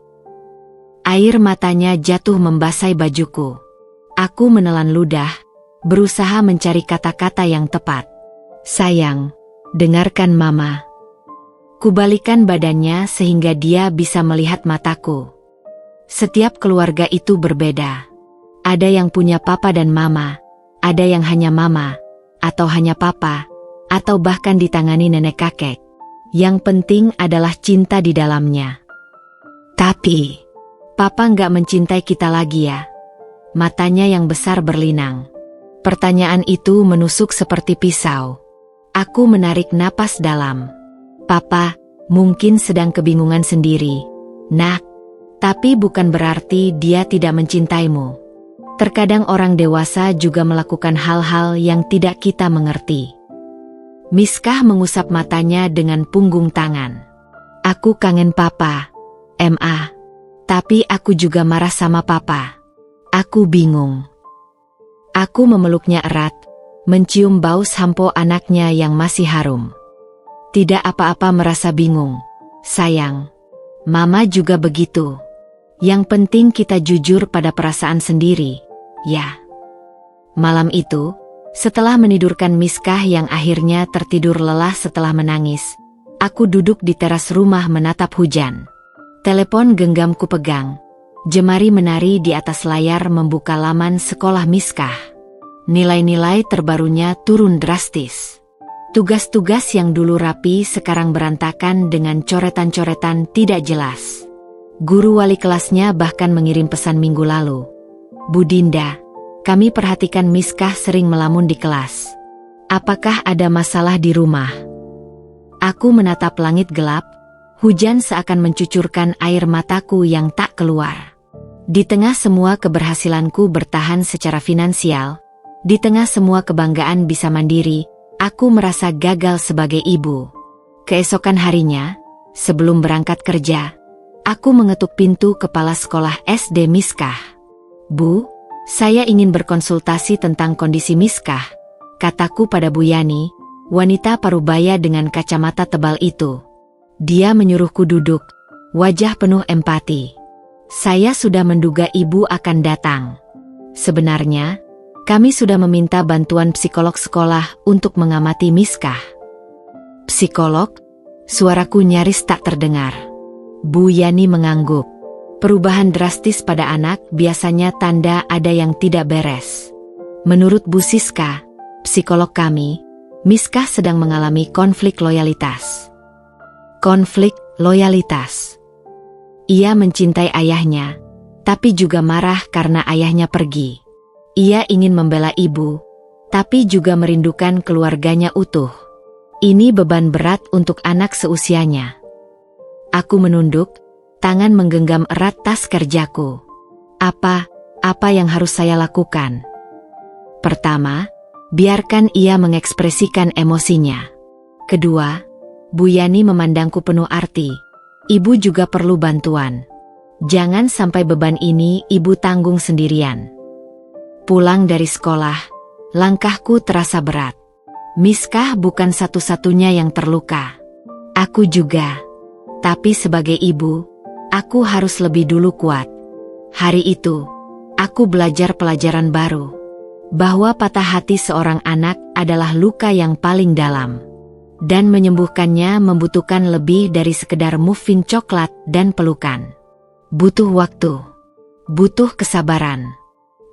Air matanya jatuh membasahi bajuku. Aku menelan ludah, berusaha mencari kata-kata yang tepat. Sayang, dengarkan Mama. Kubalikan badannya sehingga dia bisa melihat mataku. Setiap keluarga itu berbeda. Ada yang punya Papa dan Mama, ada yang hanya Mama, atau hanya Papa, atau bahkan ditangani nenek kakek. Yang penting adalah cinta di dalamnya. Tapi, Papa nggak mencintai kita lagi ya? Matanya yang besar berlinang. Pertanyaan itu menusuk seperti pisau. Aku menarik napas dalam. Papa, mungkin sedang kebingungan sendiri. Nak, tapi bukan berarti dia tidak mencintaimu. Terkadang orang dewasa juga melakukan hal-hal yang tidak kita mengerti. Miskah mengusap matanya dengan punggung tangan. Aku kangen Papa, Ma. Tapi aku juga marah sama Papa. Aku bingung. Aku memeluknya erat, mencium bau sampo anaknya yang masih harum. Tidak apa-apa, merasa bingung. Sayang, Mama juga begitu. Yang penting kita jujur pada perasaan sendiri, ya. Malam itu, setelah menidurkan Miskah yang akhirnya tertidur lelah setelah menangis, aku duduk di teras rumah menatap hujan. Telepon genggamku pegang. Jemari menari di atas layar membuka laman sekolah Miskah. Nilai-nilai terbarunya turun drastis. Tugas-tugas yang dulu rapi sekarang berantakan dengan coretan-coretan tidak jelas. Guru wali kelasnya bahkan mengirim pesan minggu lalu. Bu Dinda, kami perhatikan Miskah sering melamun di kelas. Apakah ada masalah di rumah? Aku menatap langit gelap, hujan seakan mencucurkan air mataku yang tak keluar. Di tengah semua keberhasilanku bertahan secara finansial, di tengah semua kebanggaan bisa mandiri, aku merasa gagal sebagai ibu. Keesokan harinya, sebelum berangkat kerja, aku mengetuk pintu kepala sekolah SD Miskah. Bu, saya ingin berkonsultasi tentang kondisi Miskah, kataku pada Bu Yani, wanita parubaya dengan kacamata tebal itu. Dia menyuruhku duduk, wajah penuh empati. Saya sudah menduga ibu akan datang. Sebenarnya, kami sudah meminta bantuan psikolog sekolah untuk mengamati Miskah. Psikolog? Suaraku nyaris tak terdengar. Bu Yani mengangguk. Perubahan drastis pada anak biasanya tanda ada yang tidak beres. Menurut Bu Siska, psikolog kami, Miskah sedang mengalami konflik loyalitas. Konflik loyalitas. Ia mencintai ayahnya, tapi juga marah karena ayahnya pergi. Ia ingin membela ibu, tapi juga merindukan keluarganya utuh. Ini beban berat untuk anak seusianya. Aku menunduk, tangan menggenggam erat tas kerjaku. Apa yang harus saya lakukan? Pertama, biarkan ia mengekspresikan emosinya. Kedua, Bu Yani memandangku penuh arti. Ibu juga perlu bantuan. Jangan sampai beban ini ibu tanggung sendirian. Pulang dari sekolah, langkahku terasa berat. Miskah bukan satu-satunya yang terluka. Aku juga. Tapi sebagai ibu, aku harus lebih dulu kuat. Hari itu, aku belajar pelajaran baru. Bahwa patah hati seorang anak adalah luka yang paling dalam. Dan menyembuhkannya membutuhkan lebih dari sekedar muffin coklat dan pelukan. Butuh waktu. Butuh kesabaran.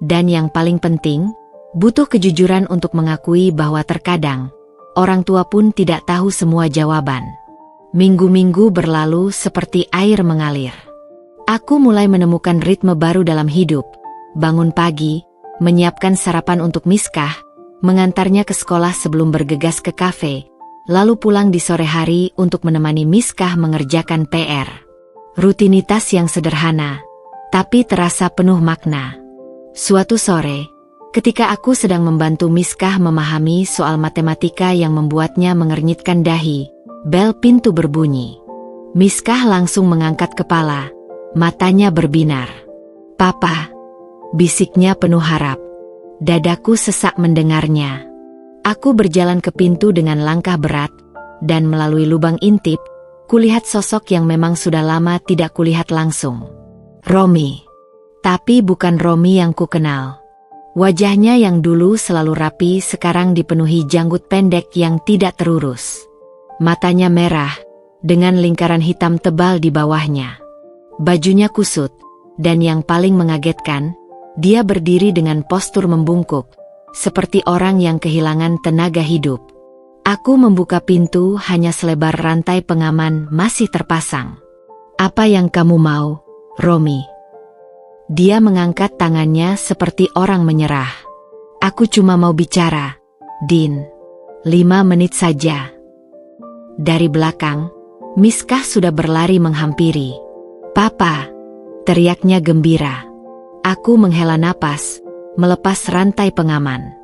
Dan yang paling penting, butuh kejujuran untuk mengakui bahwa terkadang, orang tua pun tidak tahu semua jawaban. Minggu-minggu berlalu seperti air mengalir. Aku mulai menemukan ritme baru dalam hidup. Bangun pagi, menyiapkan sarapan untuk Miskah, mengantarnya ke sekolah sebelum bergegas ke kafe, lalu pulang di sore hari untuk menemani Miskah mengerjakan PR. Rutinitas yang sederhana, tapi terasa penuh makna. Suatu sore, ketika aku sedang membantu Miskah memahami soal matematika yang membuatnya mengernyitkan dahi, bel pintu berbunyi. Miskah langsung mengangkat kepala, matanya berbinar. "Papa," bisiknya penuh harap. Dadaku sesak mendengarnya. Aku berjalan ke pintu dengan langkah berat, dan melalui lubang intip, kulihat sosok yang memang sudah lama tidak kulihat langsung. Romi. Tapi bukan Romi yang kukenal. Wajahnya yang dulu selalu rapi sekarang dipenuhi janggut pendek yang tidak terurus. Matanya merah, dengan lingkaran hitam tebal di bawahnya. Bajunya kusut, dan yang paling mengagetkan, dia berdiri dengan postur membungkuk, seperti orang yang kehilangan tenaga hidup. Aku membuka pintu hanya selebar rantai pengaman masih terpasang. "Apa yang kamu mau, Romi?" Dia mengangkat tangannya seperti orang menyerah. "Aku cuma mau bicara, Din. 5 menit saja." Dari belakang, Miskah sudah berlari menghampiri. "Papa!" teriaknya gembira. Aku menghela napas, melepas rantai pengaman.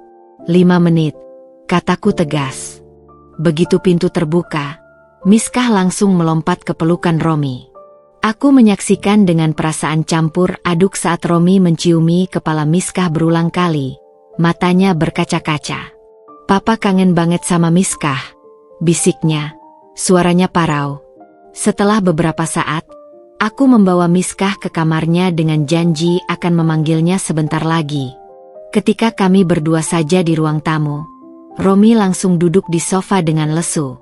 5 menit, kataku tegas. Begitu pintu terbuka, Miskah langsung melompat ke pelukan Romi. Aku menyaksikan dengan perasaan campur aduk saat Romi menciumi kepala Miskah berulang kali, matanya berkaca-kaca. Papa kangen banget sama Miskah, bisiknya, suaranya parau. Setelah beberapa saat, aku membawa Miskah ke kamarnya dengan janji akan memanggilnya sebentar lagi. Ketika kami berdua saja di ruang tamu, Romi langsung duduk di sofa dengan lesu.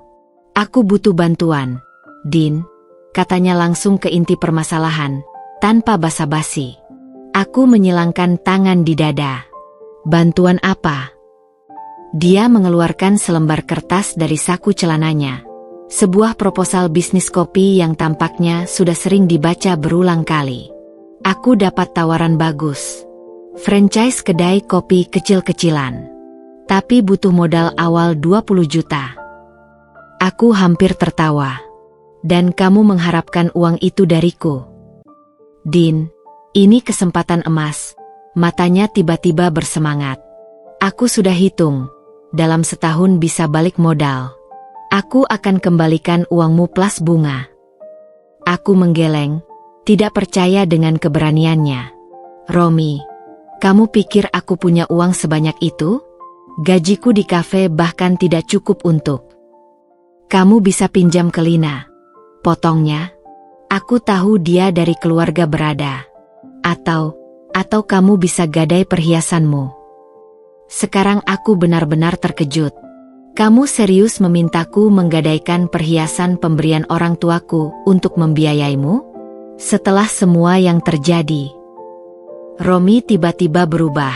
Aku butuh bantuan, Din, katanya langsung ke inti permasalahan, tanpa basa-basi. Aku menyilangkan tangan di dada. Bantuan apa? Dia mengeluarkan selembar kertas dari saku celananya. Sebuah proposal bisnis kopi yang tampaknya sudah sering dibaca berulang kali. Aku dapat tawaran bagus. Franchise kedai kopi kecil-kecilan. Tapi butuh modal awal 20 juta. Aku hampir tertawa. Dan kamu mengharapkan uang itu dariku? Din, ini kesempatan emas. Matanya tiba-tiba bersemangat. Aku sudah hitung. Dalam setahun bisa balik modal. Aku akan kembalikan uangmu plus bunga. Aku menggeleng, tidak percaya dengan keberaniannya. Romi, kamu pikir aku punya uang sebanyak itu? Gajiku di kafe bahkan tidak cukup untuk. Kamu bisa pinjam ke Lina. Potongnya. Aku tahu dia dari keluarga berada. Atau kamu bisa gadai perhiasanmu. Sekarang aku benar-benar terkejut. Kamu serius memintaku menggadaikan perhiasan pemberian orang tuaku untuk membiayaimu? Setelah semua yang terjadi. Romi tiba-tiba berubah.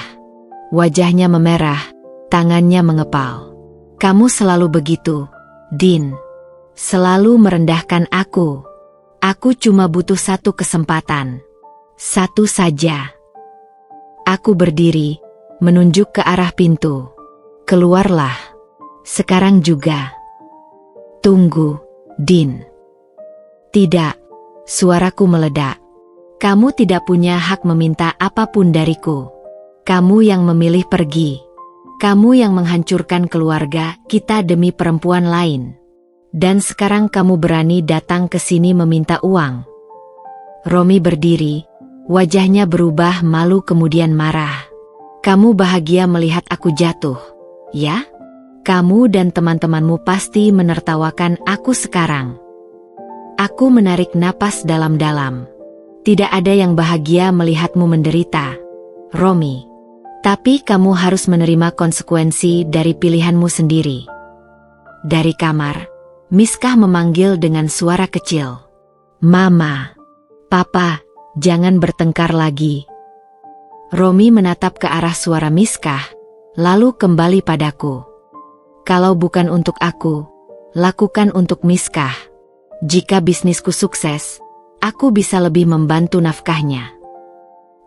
Wajahnya memerah, tangannya mengepal. Kamu selalu begitu, Din. Selalu merendahkan aku. Aku cuma butuh satu kesempatan. Satu saja. Aku berdiri, menunjuk ke arah pintu. Keluarlah. Sekarang juga. Tunggu, Din. Tidak, suaraku meledak. Kamu tidak punya hak meminta apapun dariku. Kamu yang memilih pergi. Kamu yang menghancurkan keluarga kita demi perempuan lain. Dan sekarang kamu berani datang ke sini meminta uang. Romi berdiri, wajahnya berubah malu kemudian marah. Kamu bahagia melihat aku jatuh, ya? Kamu dan teman-temanmu pasti menertawakan aku sekarang. Aku menarik napas dalam-dalam. Tidak ada yang bahagia melihatmu menderita, Romi. Tapi kamu harus menerima konsekuensi dari pilihanmu sendiri. Dari kamar, Miskah memanggil dengan suara kecil. Mama, Papa, jangan bertengkar lagi. Romi menatap ke arah suara Miskah, lalu kembali padaku. Kalau bukan untuk aku, lakukan untuk Miskah. Jika bisnisku sukses, aku bisa lebih membantu nafkahnya.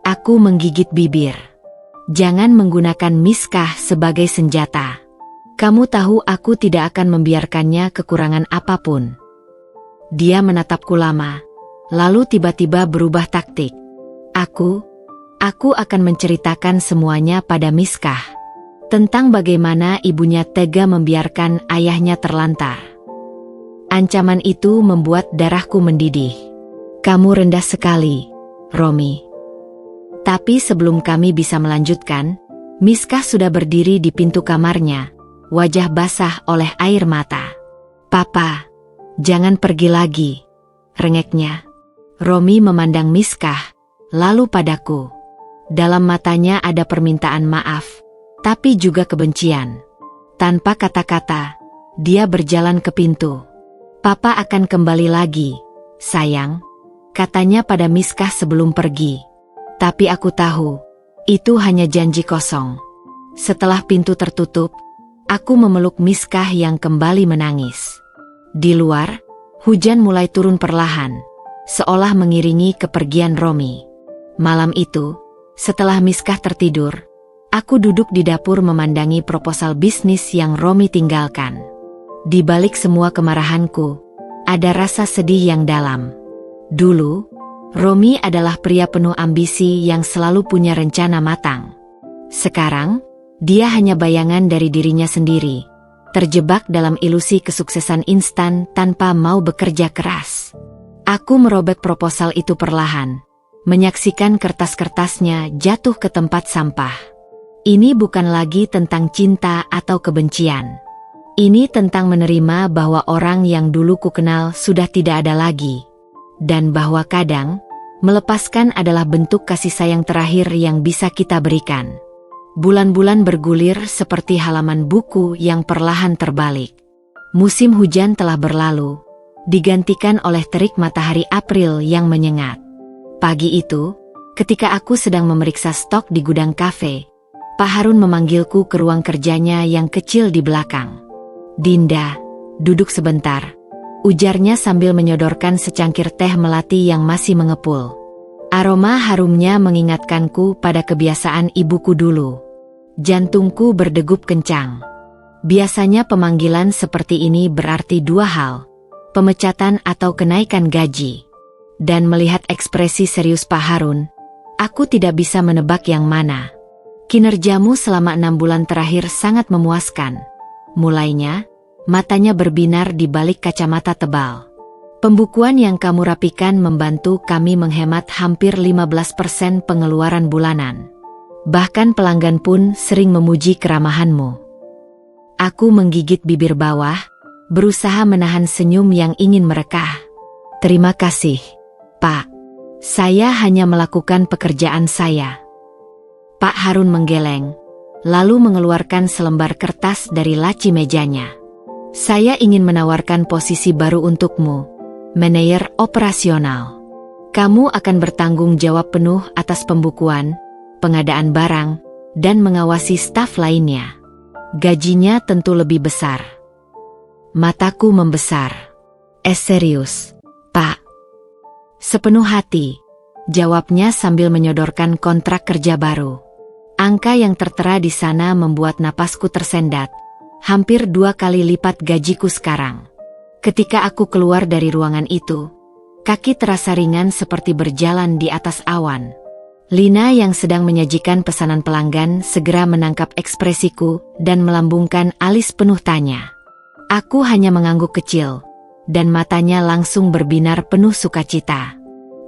Aku menggigit bibir. Jangan menggunakan Miskah sebagai senjata. Kamu tahu aku tidak akan membiarkannya kekurangan apapun. Dia menatapku lama, lalu tiba-tiba berubah taktik. Aku akan menceritakan semuanya pada Miskah. Tentang bagaimana ibunya tega membiarkan ayahnya terlantar. Ancaman itu membuat darahku mendidih. Kamu rendah sekali, Romi. Tapi sebelum kami bisa melanjutkan, Miskah sudah berdiri di pintu kamarnya, wajah basah oleh air mata. Papa, jangan pergi lagi, rengeknya. Romi memandang Miskah, lalu padaku. Dalam matanya ada permintaan maaf, tapi juga kebencian. Tanpa kata-kata, dia berjalan ke pintu. Papa akan kembali lagi, sayang, katanya pada Miskah sebelum pergi. Tapi aku tahu, itu hanya janji kosong. Setelah pintu tertutup, aku memeluk Miskah yang kembali menangis. Di luar, hujan mulai turun perlahan, seolah mengiringi kepergian Romi. Malam itu, setelah Miskah tertidur, aku duduk di dapur memandangi proposal bisnis yang Romi tinggalkan. Di balik semua kemarahanku, ada rasa sedih yang dalam. Dulu, Romi adalah pria penuh ambisi yang selalu punya rencana matang. Sekarang, dia hanya bayangan dari dirinya sendiri, terjebak dalam ilusi kesuksesan instan tanpa mau bekerja keras. Aku merobek proposal itu perlahan, menyaksikan kertas-kertasnya jatuh ke tempat sampah. Ini bukan lagi tentang cinta atau kebencian. Ini tentang menerima bahwa orang yang dulu kukenal sudah tidak ada lagi. Dan bahwa kadang, melepaskan adalah bentuk kasih sayang terakhir yang bisa kita berikan. Bulan-bulan bergulir seperti halaman buku yang perlahan terbalik. Musim hujan telah berlalu, digantikan oleh terik matahari April yang menyengat. Pagi itu, ketika aku sedang memeriksa stok di gudang kafe, Pak Harun memanggilku ke ruang kerjanya yang kecil di belakang. "Dinda, duduk sebentar," ujarnya sambil menyodorkan secangkir teh melati yang masih mengepul. Aroma harumnya mengingatkanku pada kebiasaan ibuku dulu. Jantungku berdegup kencang. Biasanya pemanggilan seperti ini berarti dua hal, pemecatan atau kenaikan gaji. Dan melihat ekspresi serius Pak Harun, aku tidak bisa menebak yang mana. "Kinerjamu selama 6 bulan terakhir sangat memuaskan," mulainya, matanya berbinar di balik kacamata tebal. "Pembukuan yang kamu rapikan membantu kami menghemat hampir 15% pengeluaran bulanan. Bahkan pelanggan pun sering memuji keramahanmu." Aku menggigit bibir bawah, berusaha menahan senyum yang ingin merekah. "Terima kasih, Pak. Saya hanya melakukan pekerjaan saya." Pak Harun menggeleng, lalu mengeluarkan selembar kertas dari laci mejanya. "Saya ingin menawarkan posisi baru untukmu, manajer operasional. Kamu akan bertanggung jawab penuh atas pembukuan, pengadaan barang, dan mengawasi staf lainnya. Gajinya tentu lebih besar." Mataku membesar. Serius, Pak?" "Sepenuh hati," jawabnya sambil menyodorkan kontrak kerja baru. Angka yang tertera di sana membuat napasku tersendat. Hampir 2 kali lipat gajiku sekarang. Ketika aku keluar dari ruangan itu, kaki terasa ringan seperti berjalan di atas awan. Lina yang sedang menyajikan pesanan pelanggan segera menangkap ekspresiku dan melambungkan alis penuh tanya. Aku hanya mengangguk kecil, dan matanya langsung berbinar penuh sukacita.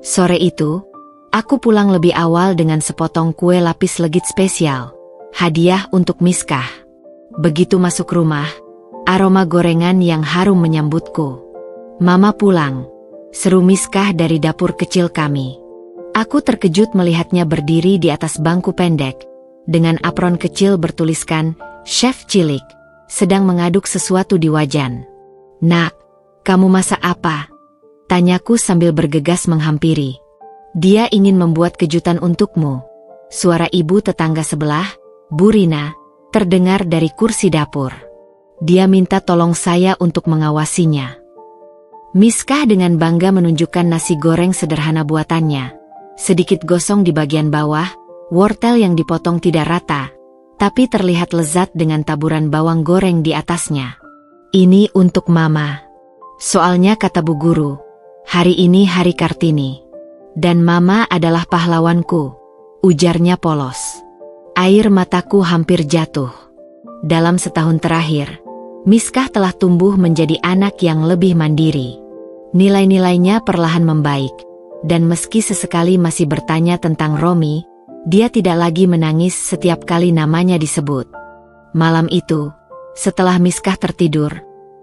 Sore itu, aku pulang lebih awal dengan sepotong kue lapis legit spesial, hadiah untuk Miskah. Begitu masuk rumah, aroma gorengan yang harum menyambutku. "Mama pulang," seru Miskah dari dapur kecil kami. Aku terkejut melihatnya berdiri di atas bangku pendek, dengan apron kecil bertuliskan "Chef Cilik", sedang mengaduk sesuatu di wajan. "Nak, kamu masak apa?" tanyaku sambil bergegas menghampiri. "Dia ingin membuat kejutan untukmu," suara ibu tetangga sebelah, Bu Rina, terdengar dari kursi dapur. "Dia minta tolong saya untuk mengawasinya." Miskah dengan bangga menunjukkan nasi goreng sederhana buatannya. Sedikit gosong di bagian bawah, wortel yang dipotong tidak rata, tapi terlihat lezat dengan taburan bawang goreng di atasnya. "Ini untuk Mama. Soalnya kata Bu Guru, hari ini hari Kartini. Dan Mama adalah pahlawanku," ujarnya polos. Air mataku hampir jatuh. Dalam setahun terakhir, Miskah telah tumbuh menjadi anak yang lebih mandiri. Nilai-nilainya perlahan membaik, dan meski sesekali masih bertanya tentang Romi, dia tidak lagi menangis setiap kali namanya disebut. Malam itu, setelah Miskah tertidur,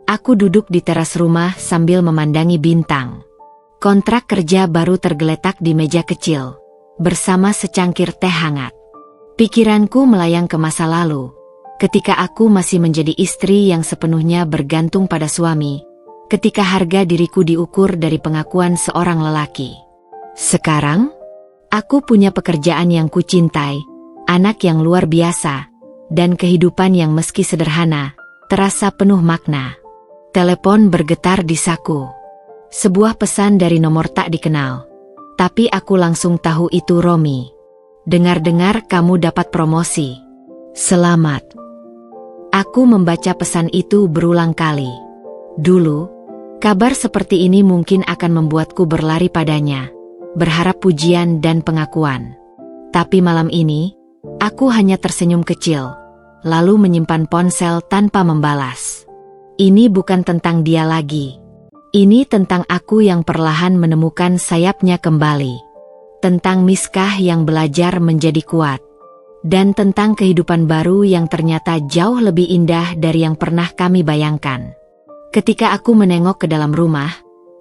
aku duduk di teras rumah sambil memandangi bintang. Kontrak kerja baru tergeletak di meja kecil, bersama secangkir teh hangat. Pikiranku melayang ke masa lalu, ketika aku masih menjadi istri yang sepenuhnya bergantung pada suami, ketika harga diriku diukur dari pengakuan seorang lelaki. Sekarang, aku punya pekerjaan yang kucintai, anak yang luar biasa, dan kehidupan yang meski sederhana, terasa penuh makna. Telepon bergetar di saku. Sebuah pesan dari nomor tak dikenal. Tapi aku langsung tahu itu Romi. "Dengar-dengar kamu dapat promosi. Selamat." Aku membaca pesan itu berulang kali. Dulu, kabar seperti ini mungkin akan membuatku berlari padanya, berharap pujian dan pengakuan. Tapi malam ini, aku hanya tersenyum kecil, lalu menyimpan ponsel tanpa membalas. Ini bukan tentang dia lagi. Ini tentang aku yang perlahan menemukan sayapnya kembali. Tentang Miskah yang belajar menjadi kuat. dan tentang kehidupan baru yang ternyata jauh lebih indah dari yang pernah kami bayangkan. Ketika aku menengok ke dalam rumah,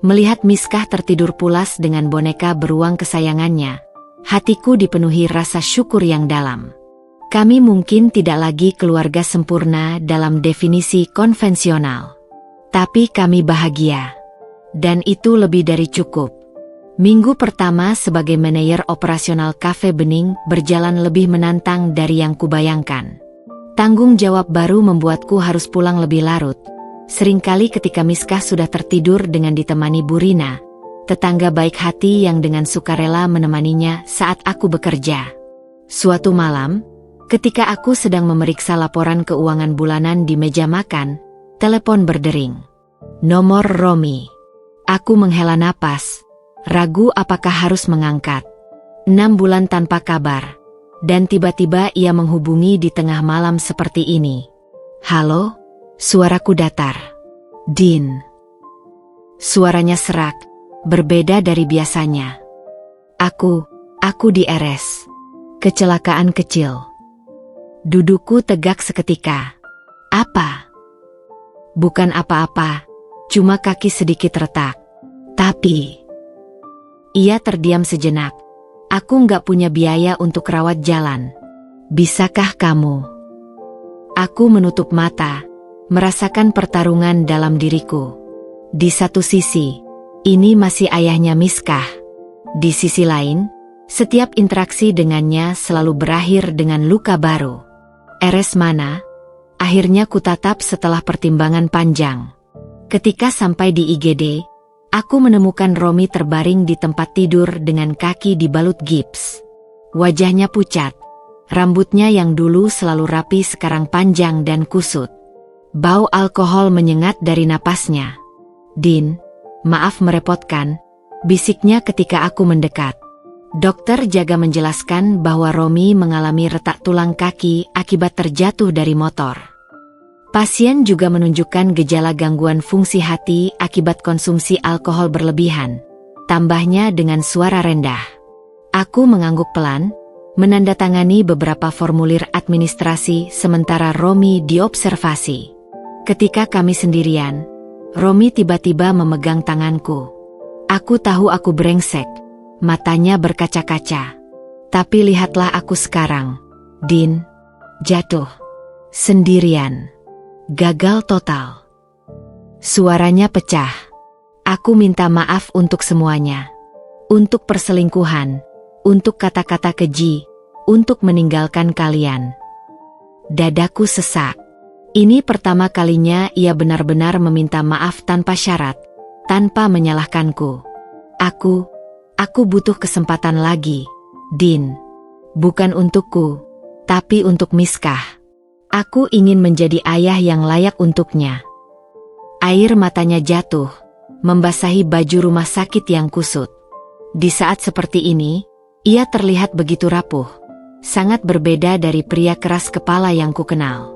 melihat Miskah tertidur pulas dengan boneka beruang kesayangannya, hatiku dipenuhi rasa syukur yang dalam. Kami mungkin tidak lagi keluarga sempurna dalam definisi konvensional, tapi kami bahagia. Dan itu lebih dari cukup. Minggu pertama sebagai manajer operasional Cafe Bening berjalan lebih menantang dari yang kubayangkan. Tanggung jawab baru membuatku harus pulang lebih larut. Seringkali ketika Miskah sudah tertidur dengan ditemani Bu Rina, tetangga baik hati yang dengan sukarela menemaninya saat aku bekerja. Suatu malam, ketika aku sedang memeriksa laporan keuangan bulanan di meja makan, telepon berdering. Nomor Romi. Aku menghela napas, ragu apakah harus mengangkat. 6 bulan tanpa kabar, dan tiba-tiba ia menghubungi di tengah malam seperti ini. Halo, suaraku datar. Din. Suaranya serak, berbeda dari biasanya. Aku di RS. Kecelakaan kecil. Dudukku tegak seketika. Apa? Bukan apa-apa. Cuma kaki sedikit retak. Tapi... Ia terdiam sejenak. Aku nggak punya biaya untuk rawat jalan. Bisakah kamu? Aku menutup mata, merasakan pertarungan dalam diriku. Di satu sisi, ini masih ayahnya Miskah. Di sisi lain, setiap interaksi dengannya selalu berakhir dengan luka baru. RS mana? Akhirnya kutatap setelah pertimbangan panjang. Ketika sampai di IGD, aku menemukan Romi terbaring di tempat tidur dengan kaki dibalut gips. Wajahnya pucat, rambutnya yang dulu selalu rapi sekarang panjang dan kusut. Bau alkohol menyengat dari napasnya. Din, maaf merepotkan, bisiknya ketika aku mendekat. Dokter jaga menjelaskan bahwa Romi mengalami retak tulang kaki akibat terjatuh dari motor. Pasien juga menunjukkan gejala gangguan fungsi hati akibat konsumsi alkohol berlebihan, tambahnya dengan suara rendah. Aku mengangguk pelan, menandatangani beberapa formulir administrasi sementara Romi diobservasi. Ketika kami sendirian, Romi tiba-tiba memegang tanganku. Aku tahu aku brengsek, matanya berkaca-kaca. Tapi lihatlah aku sekarang, Din. Jatuh. Sendirian. Gagal total. Suaranya pecah. Aku minta maaf untuk semuanya. Untuk perselingkuhan, untuk kata-kata keji, untuk meninggalkan kalian. Dadaku sesak. Ini pertama kalinya ia benar-benar meminta maaf tanpa syarat, tanpa menyalahkanku. Aku butuh kesempatan lagi, Din. Bukan untukku, tapi untuk Miskah. Aku ingin menjadi ayah yang layak untuknya. Air matanya jatuh, membasahi baju rumah sakit yang kusut. Di saat seperti ini, ia terlihat begitu rapuh, sangat berbeda dari pria keras kepala yang kukenal.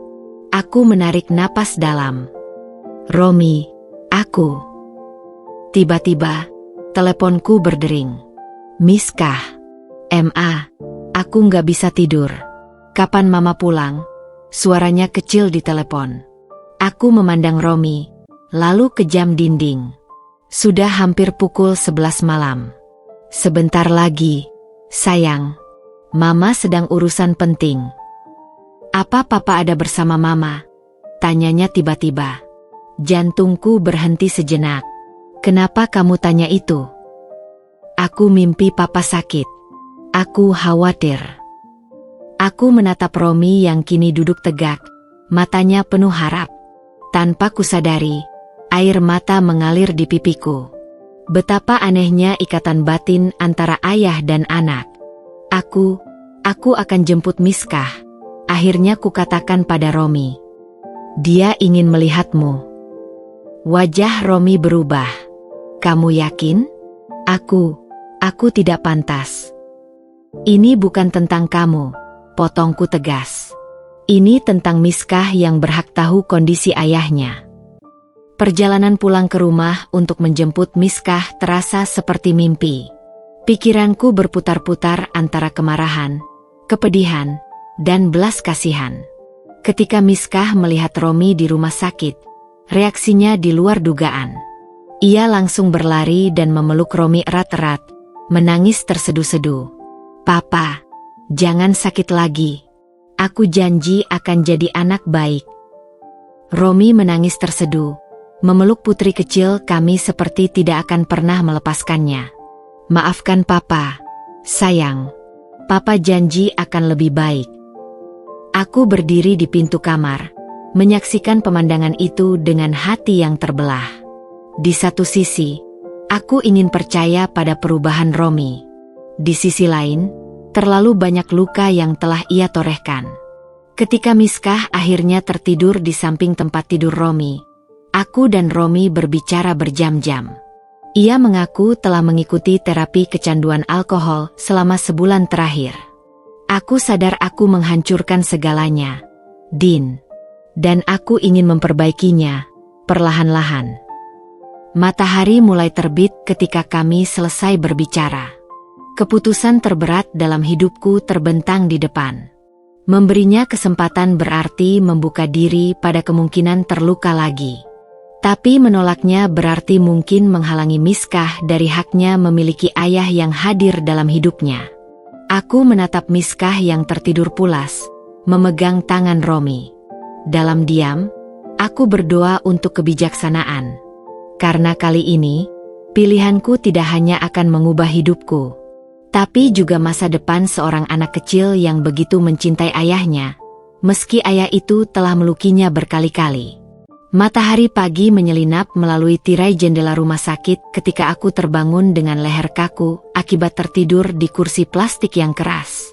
Aku menarik napas dalam. Romi, aku. Tiba-tiba, teleponku berdering. Miskah. MA, aku nggak bisa tidur. Kapan mama pulang? Suaranya kecil di telepon. Aku memandang Romi, lalu ke jam dinding. Sudah hampir pukul 11 malam. Sebentar lagi, sayang. Mama sedang urusan penting. Apa papa ada bersama mama? Tanyanya tiba-tiba. Jantungku berhenti sejenak. Kenapa kamu tanya itu? Aku mimpi papa sakit. Aku khawatir. Aku menatap Romi yang kini duduk tegak, matanya penuh harap. Tanpa kusadari, air mata mengalir di pipiku. Betapa anehnya ikatan batin antara ayah dan anak. Aku akan jemput Miskah. Akhirnya kukatakan pada Romi. Dia ingin melihatmu. Wajah Romi berubah. Kamu yakin? Aku tidak pantas. Ini bukan tentang kamu. Potongku tegas. Ini tentang Miskah yang berhak tahu kondisi ayahnya. Perjalanan pulang ke rumah untuk menjemput Miskah terasa seperti mimpi. Pikiranku berputar-putar antara kemarahan, kepedihan, dan belas kasihan. Ketika Miskah melihat Romi di rumah sakit, reaksinya di luar dugaan. Ia langsung berlari dan memeluk Romi erat-erat, menangis terseduh-seduh. "Papa, jangan sakit lagi. Aku janji akan jadi anak baik." Romi menangis terseduh, memeluk putri kecil kami seperti tidak akan pernah melepaskannya. "Maafkan Papa, sayang. Papa janji akan lebih baik." Aku berdiri di pintu kamar, menyaksikan pemandangan itu dengan hati yang terbelah. Di satu sisi, aku ingin percaya pada perubahan Romi. Di sisi lain, terlalu banyak luka yang telah ia torehkan. Ketika Miskah akhirnya tertidur di samping tempat tidur Romi, aku dan Romi berbicara berjam-jam. Ia mengaku telah mengikuti terapi kecanduan alkohol selama sebulan terakhir. Aku sadar aku menghancurkan segalanya, Din. Dan aku ingin memperbaikinya, perlahan-lahan. Matahari mulai terbit ketika kami selesai berbicara. Keputusan terberat dalam hidupku terbentang di depan. Memberinya kesempatan berarti membuka diri pada kemungkinan terluka lagi. Tapi menolaknya berarti mungkin menghalangi Miskah dari haknya memiliki ayah yang hadir dalam hidupnya. Aku menatap Miskah yang tertidur pulas, memegang tangan Romi. Dalam diam, aku berdoa untuk kebijaksanaan. Karena kali ini, pilihanku tidak hanya akan mengubah hidupku, tapi juga masa depan seorang anak kecil yang begitu mencintai ayahnya, meski ayah itu telah melukinya berkali-kali. Matahari pagi menyelinap melalui tirai jendela rumah sakit ketika aku terbangun dengan leher kaku akibat tertidur di kursi plastik yang keras.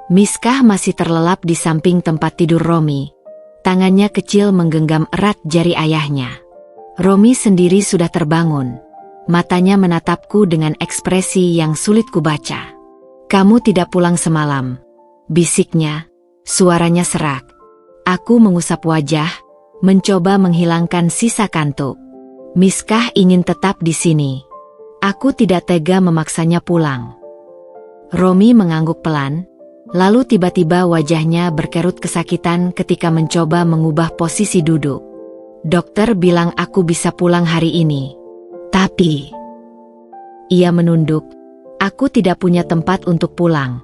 Miskah masih terlelap di samping tempat tidur Romi. Tangannya kecil menggenggam erat jari ayahnya. Romi sendiri sudah terbangun. Matanya menatapku dengan ekspresi yang sulit kubaca. "Kamu tidak pulang semalam," bisiknya, suaranya serak. Aku mengusap wajah, mencoba menghilangkan sisa kantuk. Miskah ingin tetap di sini. Aku tidak tega memaksanya pulang. Romi mengangguk pelan, lalu tiba-tiba wajahnya berkerut kesakitan ketika mencoba mengubah posisi duduk. "Dokter bilang aku bisa pulang hari ini. Tapi..." Ia menunduk. "Aku tidak punya tempat untuk pulang."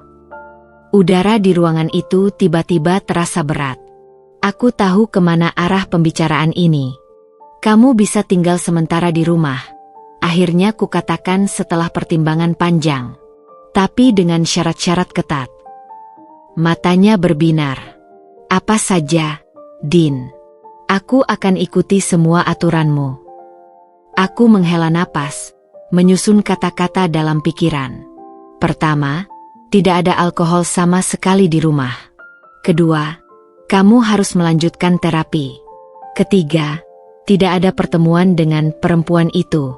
Udara di ruangan itu tiba-tiba terasa berat. Aku tahu kemana arah pembicaraan ini. "Kamu bisa tinggal sementara di rumah," akhirnya kukatakan setelah pertimbangan panjang. "Tapi dengan syarat-syarat ketat." Matanya berbinar. "Apa saja, Din? Aku akan ikuti semua aturanmu." Aku menghela napas, menyusun kata-kata dalam pikiran. Pertama, tidak ada alkohol sama sekali di rumah. Kedua, kamu harus melanjutkan terapi. Ketiga, tidak ada pertemuan dengan perempuan itu.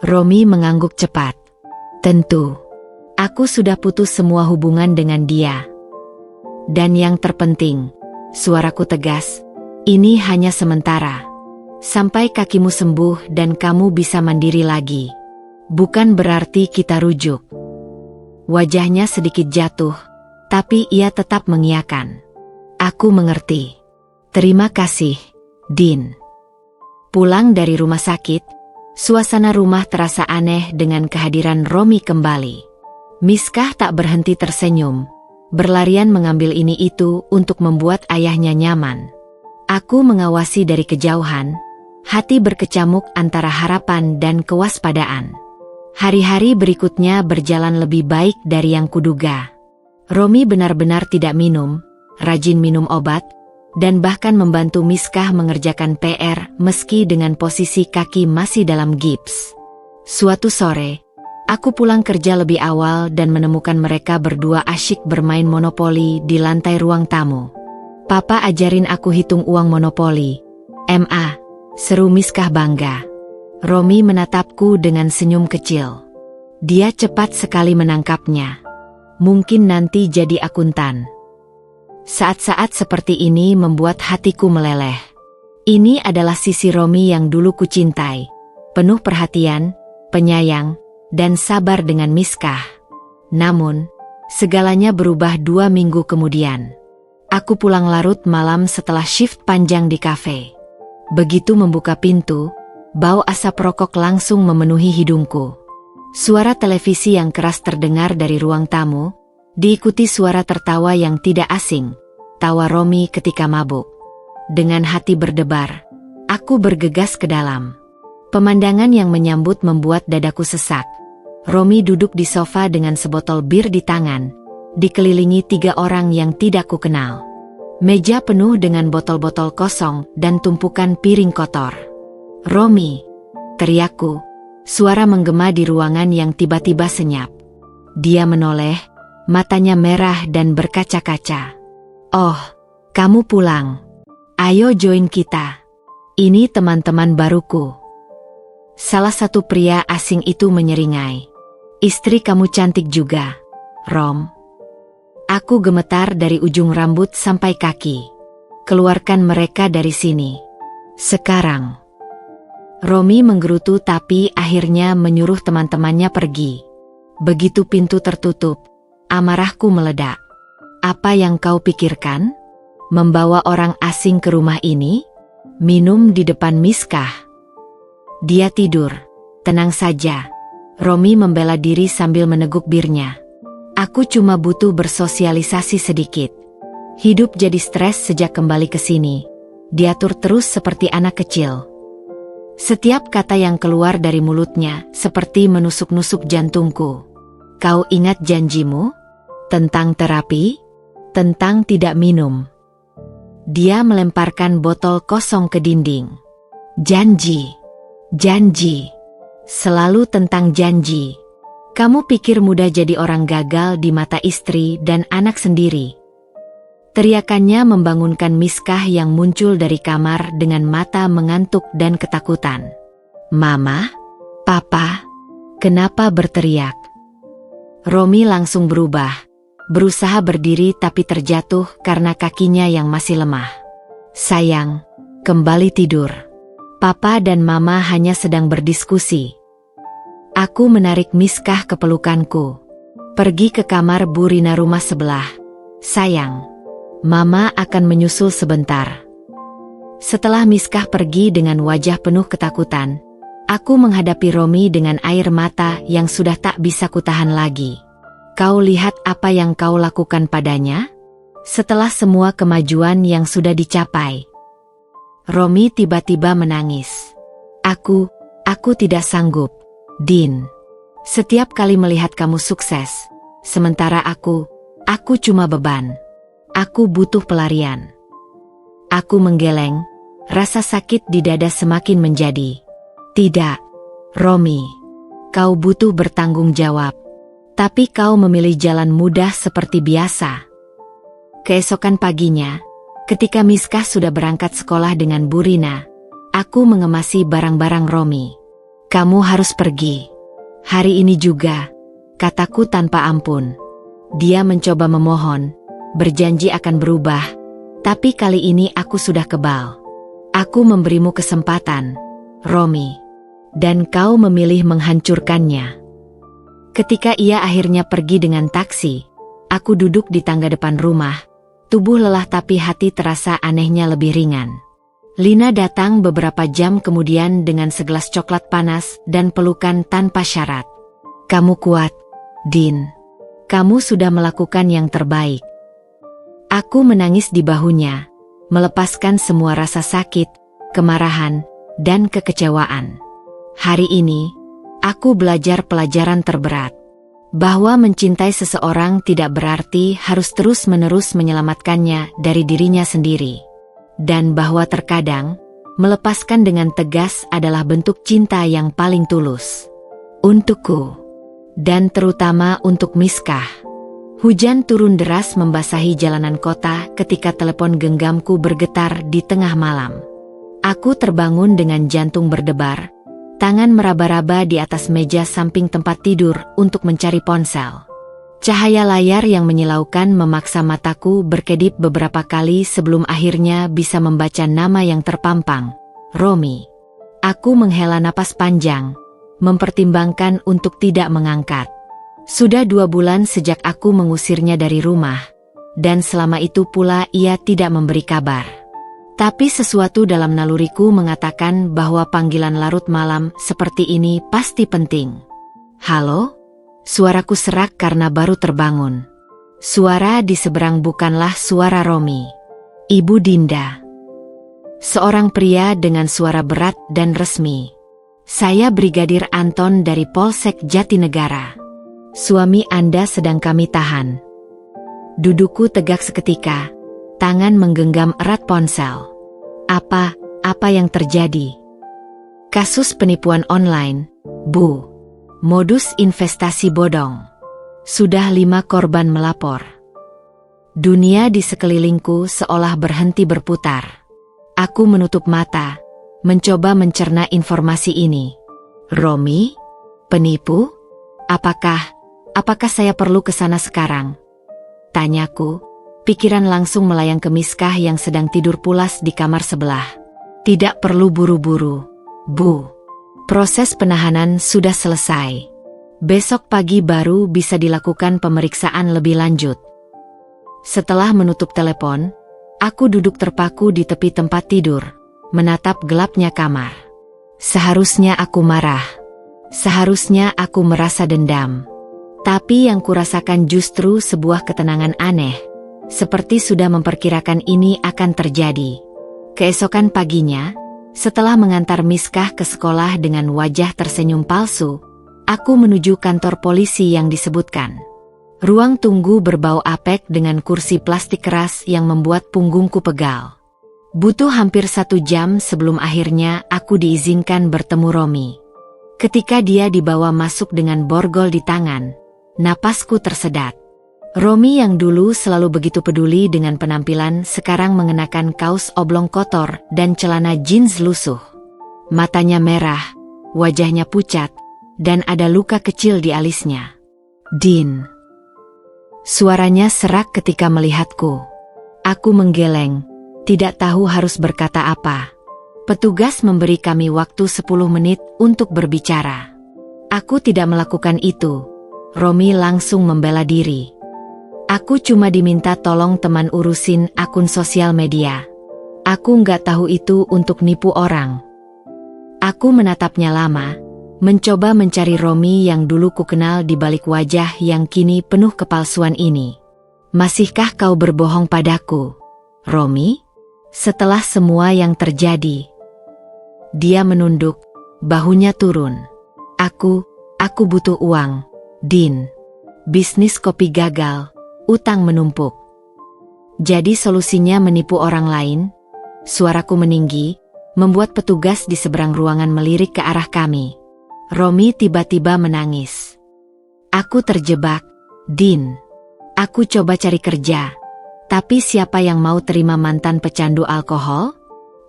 Romi mengangguk cepat. "Tentu. Aku sudah putus semua hubungan dengan dia. Dan yang terpenting," suaraku tegas, "ini hanya sementara. Sampai kakimu sembuh dan kamu bisa mandiri lagi. Bukan berarti kita rujuk." Wajahnya sedikit jatuh, tapi ia tetap mengiyakan. "Aku mengerti. Terima kasih, Din." Pulang dari rumah sakit, suasana rumah terasa aneh dengan kehadiran Romi kembali. Miskah tak berhenti tersenyum, berlarian mengambil ini itu untuk membuat ayahnya nyaman. Aku mengawasi dari kejauhan, hati berkecamuk antara harapan dan kewaspadaan. Hari-hari berikutnya berjalan lebih baik dari yang kuduga. Romi benar-benar tidak minum, rajin minum obat, dan bahkan membantu Miskah mengerjakan PR meski dengan posisi kaki masih dalam gips. Suatu sore, aku pulang kerja lebih awal dan menemukan mereka berdua asyik bermain monopoli di lantai ruang tamu. "Papa ajarin aku hitung uang monopoli, Ma," seru Miskah bangga. Romi menatapku dengan senyum kecil. Dia cepat sekali menangkapnya. "Mungkin nanti jadi akuntan." Saat-saat seperti ini membuat hatiku meleleh. Ini adalah sisi Romi yang dulu kucintai, penuh perhatian, penyayang, dan sabar dengan Miskah. Namun, Segalanya berubah 2 minggu kemudian. Aku pulang larut malam setelah shift panjang di kafe. Begitu membuka pintu, bau asap rokok langsung memenuhi hidungku. Suara televisi yang keras terdengar dari ruang tamu, diikuti suara tertawa yang tidak asing, tawa Romi ketika mabuk. Dengan hati berdebar, aku bergegas ke dalam. Pemandangan yang menyambut membuat dadaku sesak. Romi duduk di sofa dengan sebotol bir di tangan, dikelilingi 3 orang yang tidak kukenal. Meja penuh dengan botol-botol kosong dan tumpukan piring kotor. "Romi!" teriakku, suara menggema di ruangan yang tiba-tiba senyap. Dia menoleh, matanya merah dan berkaca-kaca. "Oh, kamu pulang. Ayo join kita. Ini teman-teman baruku." Salah satu pria asing itu menyeringai. "Istri kamu cantik juga, Rom." Aku gemetar dari ujung rambut sampai kaki. "Keluarkan mereka dari sini. Sekarang." Romi menggerutu tapi akhirnya menyuruh teman-temannya pergi. Begitu pintu tertutup, amarahku meledak. "Apa yang kau pikirkan? Membawa orang asing ke rumah ini? Minum di depan Miskah?" "Dia tidur. Tenang saja." Romi membela diri sambil meneguk birnya. "Aku cuma butuh bersosialisasi sedikit. Hidup jadi stres sejak kembali ke sini. Diatur terus seperti anak kecil." Setiap kata yang keluar dari mulutnya seperti menusuk-nusuk jantungku. "Kau ingat janjimu? Tentang terapi? Tentang tidak minum?" Dia melemparkan botol kosong ke dinding. "Janji. Janji. Selalu tentang janji. Kamu pikir mudah jadi orang gagal di mata istri dan anak sendiri?" Teriakannya membangunkan Miskah yang muncul dari kamar dengan mata mengantuk dan ketakutan. "Mama? Papa? Kenapa berteriak?" Romi langsung berubah, berusaha berdiri tapi terjatuh karena kakinya yang masih lemah. "Sayang, kembali tidur. Papa dan Mama hanya sedang berdiskusi." Aku menarik Miskah ke pelukanku. "Pergi ke kamar Bu Rina rumah sebelah. Sayang, Mama akan menyusul sebentar." Setelah Miskah pergi dengan wajah penuh ketakutan, aku menghadapi Romi dengan air mata yang sudah tak bisa kutahan lagi. "Kau lihat apa yang kau lakukan padanya? Setelah semua kemajuan yang sudah dicapai." Romi tiba-tiba menangis. Aku tidak sanggup, Din. Setiap kali melihat kamu sukses, sementara aku cuma beban. Aku butuh pelarian." Aku menggeleng, rasa sakit di dada semakin menjadi. "Tidak, Romi. Kau butuh bertanggung jawab. Tapi kau memilih jalan mudah seperti biasa." Keesokan paginya, ketika Miskah sudah berangkat sekolah dengan Bu Rina, aku mengemasi barang-barang Romi. "Kamu harus pergi. Hari ini juga," kataku tanpa ampun. Dia mencoba memohon, berjanji akan berubah, tapi kali ini aku sudah kebal. "Aku memberimu kesempatan, Romi, dan kau memilih menghancurkannya." Ketika ia akhirnya pergi dengan taksi, aku duduk di tangga depan rumah, tubuh lelah tapi hati terasa anehnya lebih ringan. Lina datang beberapa jam kemudian dengan segelas coklat panas dan pelukan tanpa syarat. "Kamu kuat, Din. Kamu sudah melakukan yang terbaik." Aku menangis di bahunya, melepaskan semua rasa sakit, kemarahan, dan kekecewaan. Hari ini, aku belajar pelajaran terberat. Bahwa mencintai seseorang tidak berarti harus terus-menerus menyelamatkannya dari dirinya sendiri. Dan bahwa terkadang, melepaskan dengan tegas adalah bentuk cinta yang paling tulus. Untukku, dan terutama untuk Miskah. Hujan turun deras membasahi jalanan kota ketika telepon genggamku bergetar di tengah malam. Aku terbangun dengan jantung berdebar, tangan meraba-raba di atas meja samping tempat tidur untuk mencari ponsel. Cahaya layar yang menyilaukan memaksa mataku berkedip beberapa kali sebelum akhirnya bisa membaca nama yang terpampang, Romi. Aku menghela napas panjang, mempertimbangkan untuk tidak mengangkat. Sudah 2 bulan sejak aku mengusirnya dari rumah, dan selama itu pula ia tidak memberi kabar. Tapi sesuatu dalam naluriku mengatakan bahwa panggilan larut malam seperti ini pasti penting. Halo? Suaraku serak karena baru terbangun. Suara di seberang bukanlah suara Romi. Ibu Dinda. Seorang pria dengan suara berat dan resmi. Saya Brigadir Anton dari Polsek Jatinegara. Suami Anda sedang kami tahan. Dudukku tegak seketika, tangan menggenggam erat ponsel. Apa yang terjadi? Kasus penipuan online, Bu. Modus investasi bodong. Sudah 5 korban melapor. Dunia di sekelilingku seolah berhenti berputar. Aku menutup mata, mencoba mencerna informasi ini. Romi? Penipu? Apakah saya perlu ke sana sekarang? Tanyaku, pikiran langsung melayang ke Miskah yang sedang tidur pulas di kamar sebelah. Tidak perlu buru-buru, Bu. Proses penahanan sudah selesai. Besok pagi baru bisa dilakukan pemeriksaan lebih lanjut. Setelah menutup telepon, aku duduk terpaku di tepi tempat tidur, menatap gelapnya kamar. Seharusnya aku marah. Seharusnya aku merasa dendam. Tapi yang kurasakan justru sebuah ketenangan aneh, seperti sudah memperkirakan ini akan terjadi. Keesokan paginya, setelah mengantar Miskah ke sekolah dengan wajah tersenyum palsu, aku menuju kantor polisi yang disebutkan. Ruang tunggu berbau apek dengan kursi plastik keras yang membuat punggungku pegal. Butuh hampir 1 jam sebelum akhirnya aku diizinkan bertemu Romi. Ketika dia dibawa masuk dengan borgol di tangan, napasku tersedat. Romi yang dulu selalu begitu peduli dengan penampilan sekarang mengenakan kaos oblong kotor dan celana jeans lusuh. Matanya merah, wajahnya pucat, dan ada luka kecil di alisnya. Din. Suaranya serak ketika melihatku. Aku menggeleng, tidak tahu harus berkata apa. Petugas memberi kami waktu 10 menit untuk berbicara. Aku tidak melakukan itu. Romi langsung membela diri. Aku cuma diminta tolong teman urusin akun sosial media. Aku nggak tahu itu untuk nipu orang. Aku menatapnya lama, mencoba mencari Romi yang dulu kukenal di balik wajah yang kini penuh kepalsuan ini. Masihkah kau berbohong padaku, Romi? Setelah semua yang terjadi. Dia menunduk, bahunya turun. Aku butuh uang, Din. Bisnis kopi gagal. Utang menumpuk. Jadi solusinya menipu orang lain? Suaraku meninggi, membuat petugas di seberang ruangan melirik ke arah kami. Romi tiba-tiba menangis. Aku terjebak, Din. Aku coba cari kerja. Tapi siapa yang mau terima mantan pecandu alkohol?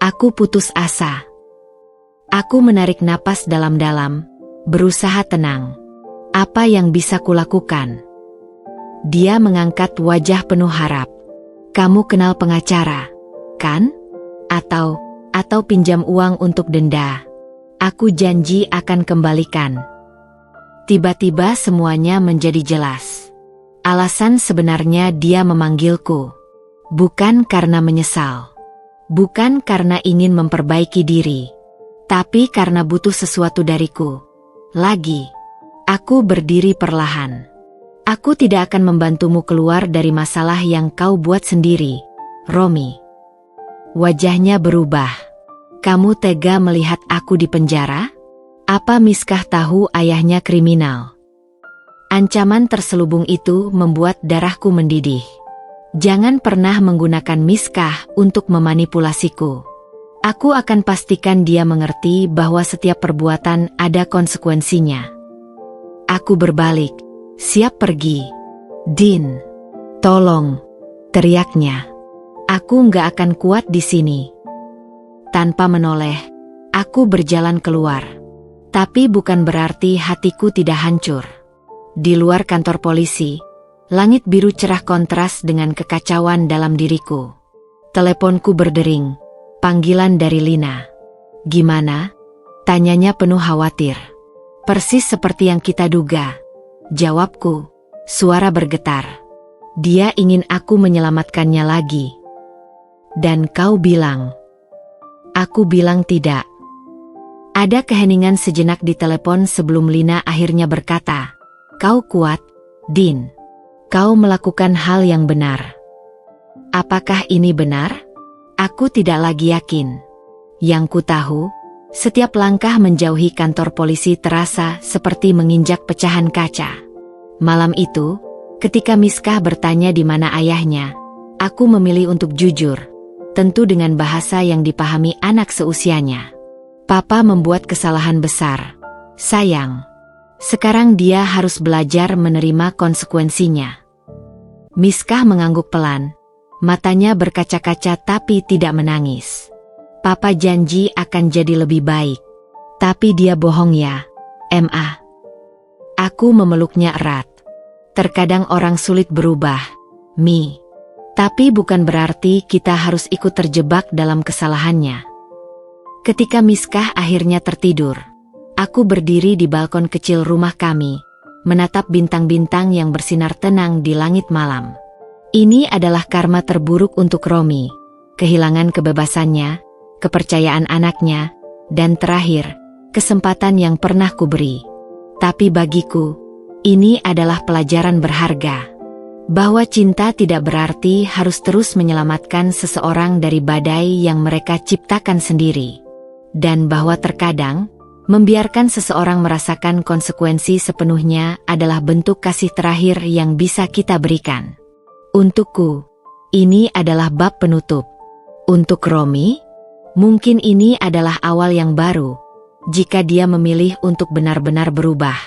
Aku putus asa. Aku menarik napas dalam-dalam, berusaha tenang. Apa yang bisa kulakukan? Dia mengangkat wajah penuh harap. Kamu kenal pengacara, kan? Atau pinjam uang untuk denda. Aku janji akan kembalikan. Tiba-tiba semuanya menjadi jelas. Alasan sebenarnya dia memanggilku. Bukan karena menyesal. Bukan karena ingin memperbaiki diri. Tapi karena butuh sesuatu dariku. Lagi. Aku berdiri perlahan. Aku tidak akan membantumu keluar dari masalah yang kau buat sendiri, Romi. Wajahnya berubah. Kamu tega melihat aku di penjara? Apa Miskah tahu ayahnya kriminal? Ancaman terselubung itu membuat darahku mendidih. Jangan pernah menggunakan Miskah untuk memanipulasiku. Aku akan pastikan dia mengerti bahwa setiap perbuatan ada konsekuensinya. Aku berbalik. Siap pergi. Din. Tolong. Teriaknya. Aku nggak akan kuat di sini. Tanpa menoleh, aku berjalan keluar. Tapi bukan berarti hatiku tidak hancur. Di luar kantor polisi, langit biru cerah kontras dengan kekacauan dalam diriku. Teleponku berdering. Panggilan dari Lina. Gimana? Tanyanya penuh khawatir. Persis seperti yang kita duga. jawabku. Suara bergetar. Dia ingin aku menyelamatkannya lagi. Dan kau bilang? Aku bilang tidak. Ada keheningan sejenak di telepon sebelum Lina akhirnya berkata, kau kuat, Din. Kau melakukan hal yang benar. Apakah ini benar? Aku tidak lagi yakin. Yang ku tahu, setiap langkah menjauhi kantor polisi terasa seperti menginjak pecahan kaca. Malam itu, ketika Miskah bertanya di mana ayahnya, aku memilih untuk jujur, tentu dengan bahasa yang dipahami anak seusianya. Papa membuat kesalahan besar. Sayang. Sekarang dia harus belajar menerima konsekuensinya. Miskah mengangguk pelan. Matanya berkaca-kaca tapi tidak menangis. Papa janji akan jadi lebih baik. Tapi dia bohong ya, Ma. Aku memeluknya erat. Terkadang orang sulit berubah, Mi. Tapi bukan berarti kita harus ikut terjebak dalam kesalahannya. Ketika Miskah akhirnya tertidur, aku berdiri di balkon kecil rumah kami, menatap bintang-bintang yang bersinar tenang di langit malam. Ini adalah karma terburuk untuk Romi, kehilangan kebebasannya, kepercayaan anaknya, dan terakhir, kesempatan yang pernah kuberi. Tapi bagiku, ini adalah pelajaran berharga. Bahwa cinta tidak berarti harus terus menyelamatkan seseorang dari badai yang mereka ciptakan sendiri. Dan bahwa terkadang, membiarkan seseorang merasakan konsekuensi sepenuhnya adalah bentuk kasih terakhir yang bisa kita berikan. Untukku, ini adalah bab penutup. Untuk Romi, mungkin ini adalah awal yang baru, jika dia memilih untuk benar-benar berubah.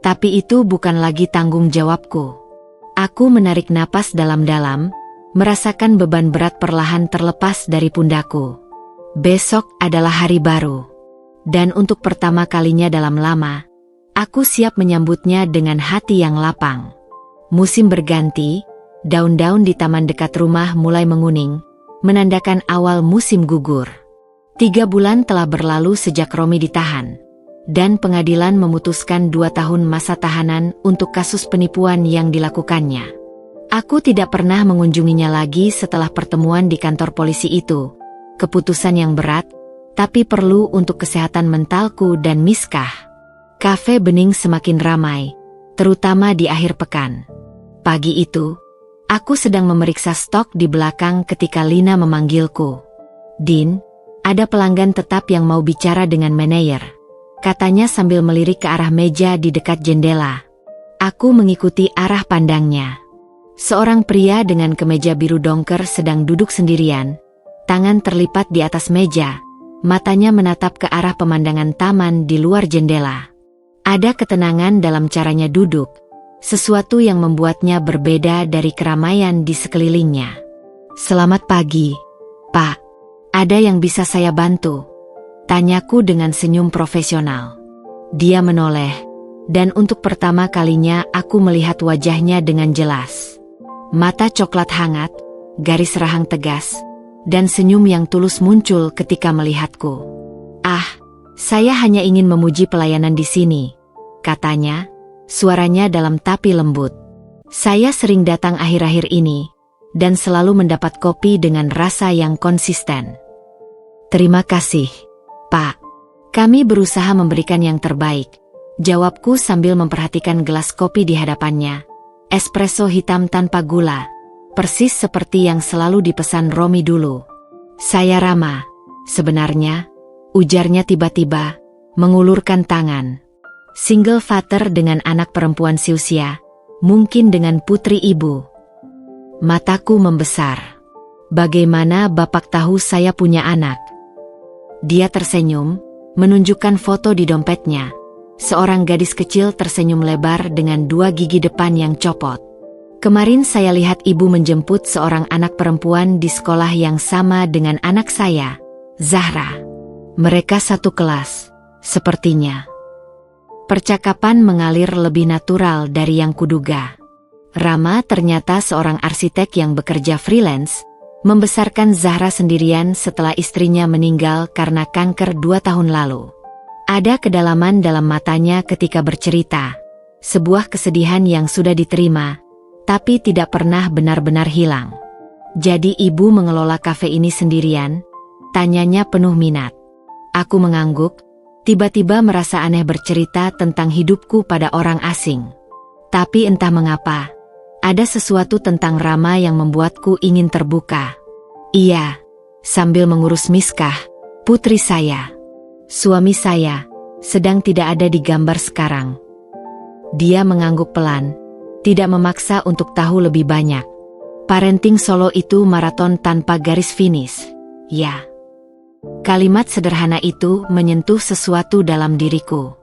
Tapi itu bukan lagi tanggung jawabku. Aku menarik napas dalam-dalam, merasakan beban berat perlahan terlepas dari pundaku. Besok adalah hari baru. Dan untuk pertama kalinya dalam lama, aku siap menyambutnya dengan hati yang lapang. Musim berganti, daun-daun di taman dekat rumah mulai menguning, menandakan awal musim gugur. 3 bulan telah berlalu sejak Romi ditahan, dan pengadilan memutuskan 2 tahun masa tahanan untuk kasus penipuan yang dilakukannya. Aku tidak pernah mengunjunginya lagi setelah pertemuan di kantor polisi itu. Keputusan yang berat, tapi perlu untuk kesehatan mentalku dan Miskah. Kafe Bening semakin ramai, terutama di akhir pekan. Pagi itu, aku sedang memeriksa stok di belakang ketika Lina memanggilku. Din, ada pelanggan tetap yang mau bicara dengan manajer, katanya sambil melirik ke arah meja di dekat jendela. Aku mengikuti arah pandangnya. Seorang pria dengan kemeja biru dongker sedang duduk sendirian, tangan terlipat di atas meja, matanya menatap ke arah pemandangan taman di luar jendela. Ada ketenangan dalam caranya duduk, sesuatu yang membuatnya berbeda dari keramaian di sekelilingnya. Selamat pagi, Pak. Ada yang bisa saya bantu? Tanyaku dengan senyum profesional. Dia menoleh, dan untuk pertama kalinya aku melihat wajahnya dengan jelas. Mata coklat hangat, garis rahang tegas, dan senyum yang tulus muncul ketika melihatku. Ah, saya hanya ingin memuji pelayanan di sini, katanya. Suaranya dalam tapi lembut. Saya sering datang akhir-akhir ini, dan selalu mendapat kopi dengan rasa yang konsisten. Terima kasih, Pak. Kami berusaha memberikan yang terbaik, jawabku sambil memperhatikan gelas kopi di hadapannya. Espresso hitam tanpa gula, persis seperti yang selalu dipesan Romi dulu. Saya Rama, sebenarnya, ujarnya tiba-tiba, mengulurkan tangan. Single father dengan anak perempuan seusia, mungkin dengan putri ibu. Mataku membesar. Bagaimana Bapak tahu saya punya anak? Dia tersenyum, menunjukkan foto di dompetnya. Seorang gadis kecil tersenyum lebar dengan 2 gigi depan yang copot. Kemarin saya lihat ibu menjemput seorang anak perempuan di sekolah yang sama dengan anak saya, Zahra. Mereka satu kelas, sepertinya. Percakapan mengalir lebih natural dari yang kuduga. Rama ternyata seorang arsitek yang bekerja freelance, membesarkan Zahra sendirian setelah istrinya meninggal karena kanker 2 tahun lalu. Ada kedalaman dalam matanya ketika bercerita, sebuah kesedihan yang sudah diterima, tapi tidak pernah benar-benar hilang. "Jadi ibu mengelola kafe ini sendirian?" tanyanya penuh minat. Aku mengangguk, tiba-tiba merasa aneh bercerita tentang hidupku pada orang asing. Tapi entah mengapa, ada sesuatu tentang Rama yang membuatku ingin terbuka. "Iya," sambil mengurus Miskah, "putri saya. Suami saya sedang tidak ada di gambar sekarang." Dia mengangguk pelan, tidak memaksa untuk tahu lebih banyak. "Parenting solo itu maraton tanpa garis finish, ya." Kalimat sederhana itu menyentuh sesuatu dalam diriku.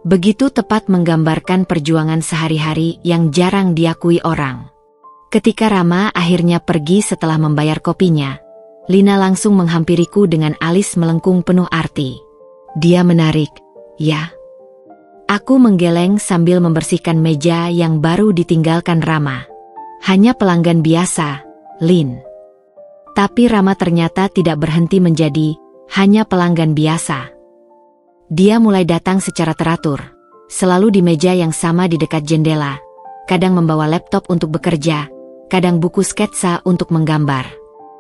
Begitu tepat menggambarkan perjuangan sehari-hari yang jarang diakui orang. Ketika Rama akhirnya pergi setelah membayar kopinya, Lina langsung menghampiriku dengan alis melengkung penuh arti. Dia menarik, "Ya." Aku menggeleng sambil membersihkan meja yang baru ditinggalkan Rama. "Hanya pelanggan biasa, Lin." Tapi Rama ternyata tidak berhenti menjadi hanya pelanggan biasa. Dia mulai datang secara teratur, selalu di meja yang sama di dekat jendela, kadang membawa laptop untuk bekerja, kadang buku sketsa untuk menggambar.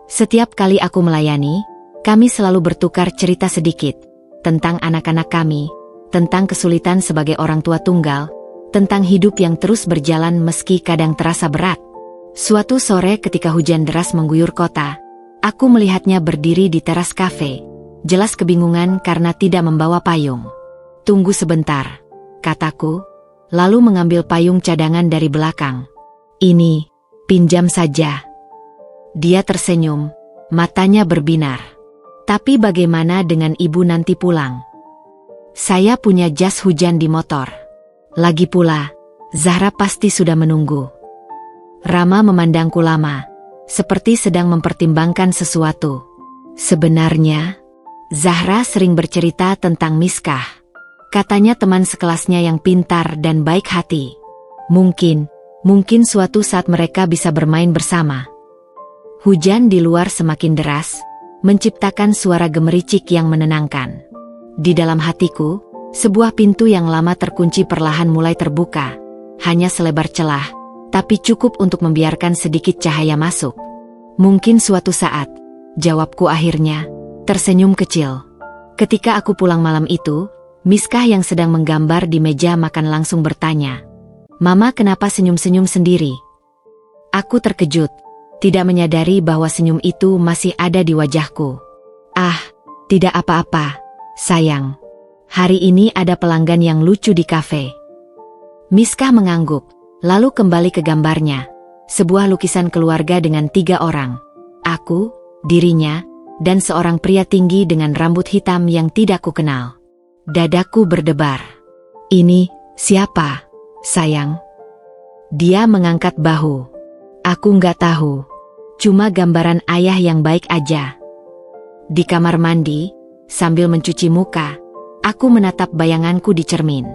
Setiap kali aku melayani, kami selalu bertukar cerita sedikit tentang anak-anak kami, tentang kesulitan sebagai orang tua tunggal, tentang hidup yang terus berjalan meski kadang terasa berat. Suatu sore ketika hujan deras mengguyur kota, aku melihatnya berdiri di teras kafe, jelas kebingungan karena tidak membawa payung. "Tunggu sebentar," kataku, lalu mengambil payung cadangan dari belakang. "Ini, pinjam saja." Dia tersenyum, matanya berbinar. "Tapi bagaimana dengan ibu nanti pulang? Saya punya jas hujan di motor. Lagi pula, Zahra pasti sudah menunggu." Rama memandangku lama, seperti sedang mempertimbangkan sesuatu. "Sebenarnya, Zahra sering bercerita tentang Miskah. Katanya teman sekelasnya yang pintar dan baik hati. Mungkin suatu saat mereka bisa bermain bersama." Hujan di luar semakin deras, menciptakan suara gemericik yang menenangkan. Di dalam hatiku, sebuah pintu yang lama terkunci perlahan mulai terbuka. Hanya selebar celah, tapi cukup untuk membiarkan sedikit cahaya masuk. "Mungkin suatu saat," jawabku akhirnya, tersenyum kecil. Ketika aku pulang malam itu, Miskah yang sedang menggambar di meja makan langsung bertanya, "Mama kenapa senyum-senyum sendiri?" Aku terkejut, tidak menyadari bahwa senyum itu masih ada di wajahku. "Ah, tidak apa-apa, sayang. Hari ini ada pelanggan yang lucu di kafe." Miskah mengangguk, lalu kembali ke gambarnya. Sebuah lukisan keluarga dengan 3 orang. Aku, dirinya, dan seorang pria tinggi dengan rambut hitam yang tidak kukenal. Dadaku berdebar. "Ini, siapa, sayang?" Dia mengangkat bahu. "Aku nggak tahu. Cuma gambaran ayah yang baik aja." Di kamar mandi, sambil mencuci muka, aku menatap bayanganku di cermin.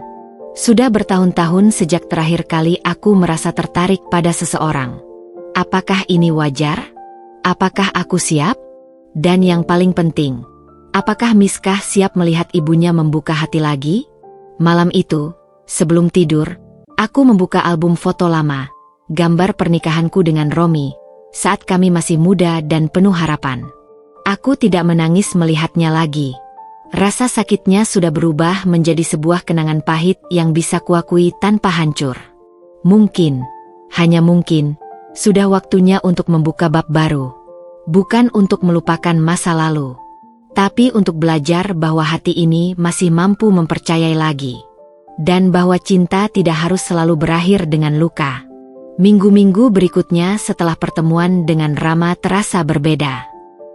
Sudah bertahun-tahun sejak terakhir kali aku merasa tertarik pada seseorang. Apakah ini wajar? Apakah aku siap? Dan yang paling penting, apakah Miskah siap melihat ibunya membuka hati lagi? Malam itu, sebelum tidur, aku membuka album foto lama, gambar pernikahanku dengan Romi, saat kami masih muda dan penuh harapan. Aku tidak menangis melihatnya lagi. Rasa sakitnya sudah berubah menjadi sebuah kenangan pahit yang bisa kuakui tanpa hancur. Mungkin, hanya mungkin, sudah waktunya untuk membuka bab baru. Bukan untuk melupakan masa lalu, tapi untuk belajar bahwa hati ini masih mampu mempercayai lagi. Dan bahwa cinta tidak harus selalu berakhir dengan luka. Minggu-minggu berikutnya setelah pertemuan dengan Rama terasa berbeda.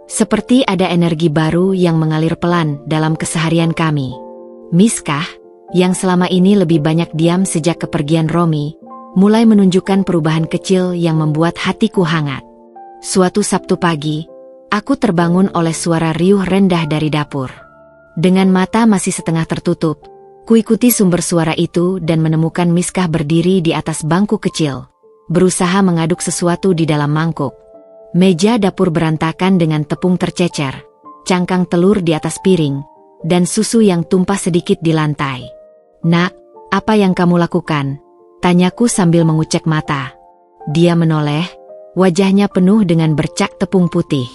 Seperti ada energi baru yang mengalir pelan dalam keseharian kami. Miskah, yang selama ini lebih banyak diam sejak kepergian Romi, mulai menunjukkan perubahan kecil yang membuat hatiku hangat. Suatu Sabtu pagi, aku terbangun oleh suara riuh rendah dari dapur. Dengan mata masih setengah tertutup, kuikuti sumber suara itu dan menemukan Miskah berdiri di atas bangku kecil, berusaha mengaduk sesuatu di dalam mangkuk. Meja dapur berantakan dengan tepung tercecer, cangkang telur di atas piring, dan susu yang tumpah sedikit di lantai. "Nak, apa yang kamu lakukan?" Tanyaku sambil mengucek mata. Dia menoleh, wajahnya penuh dengan bercak tepung putih.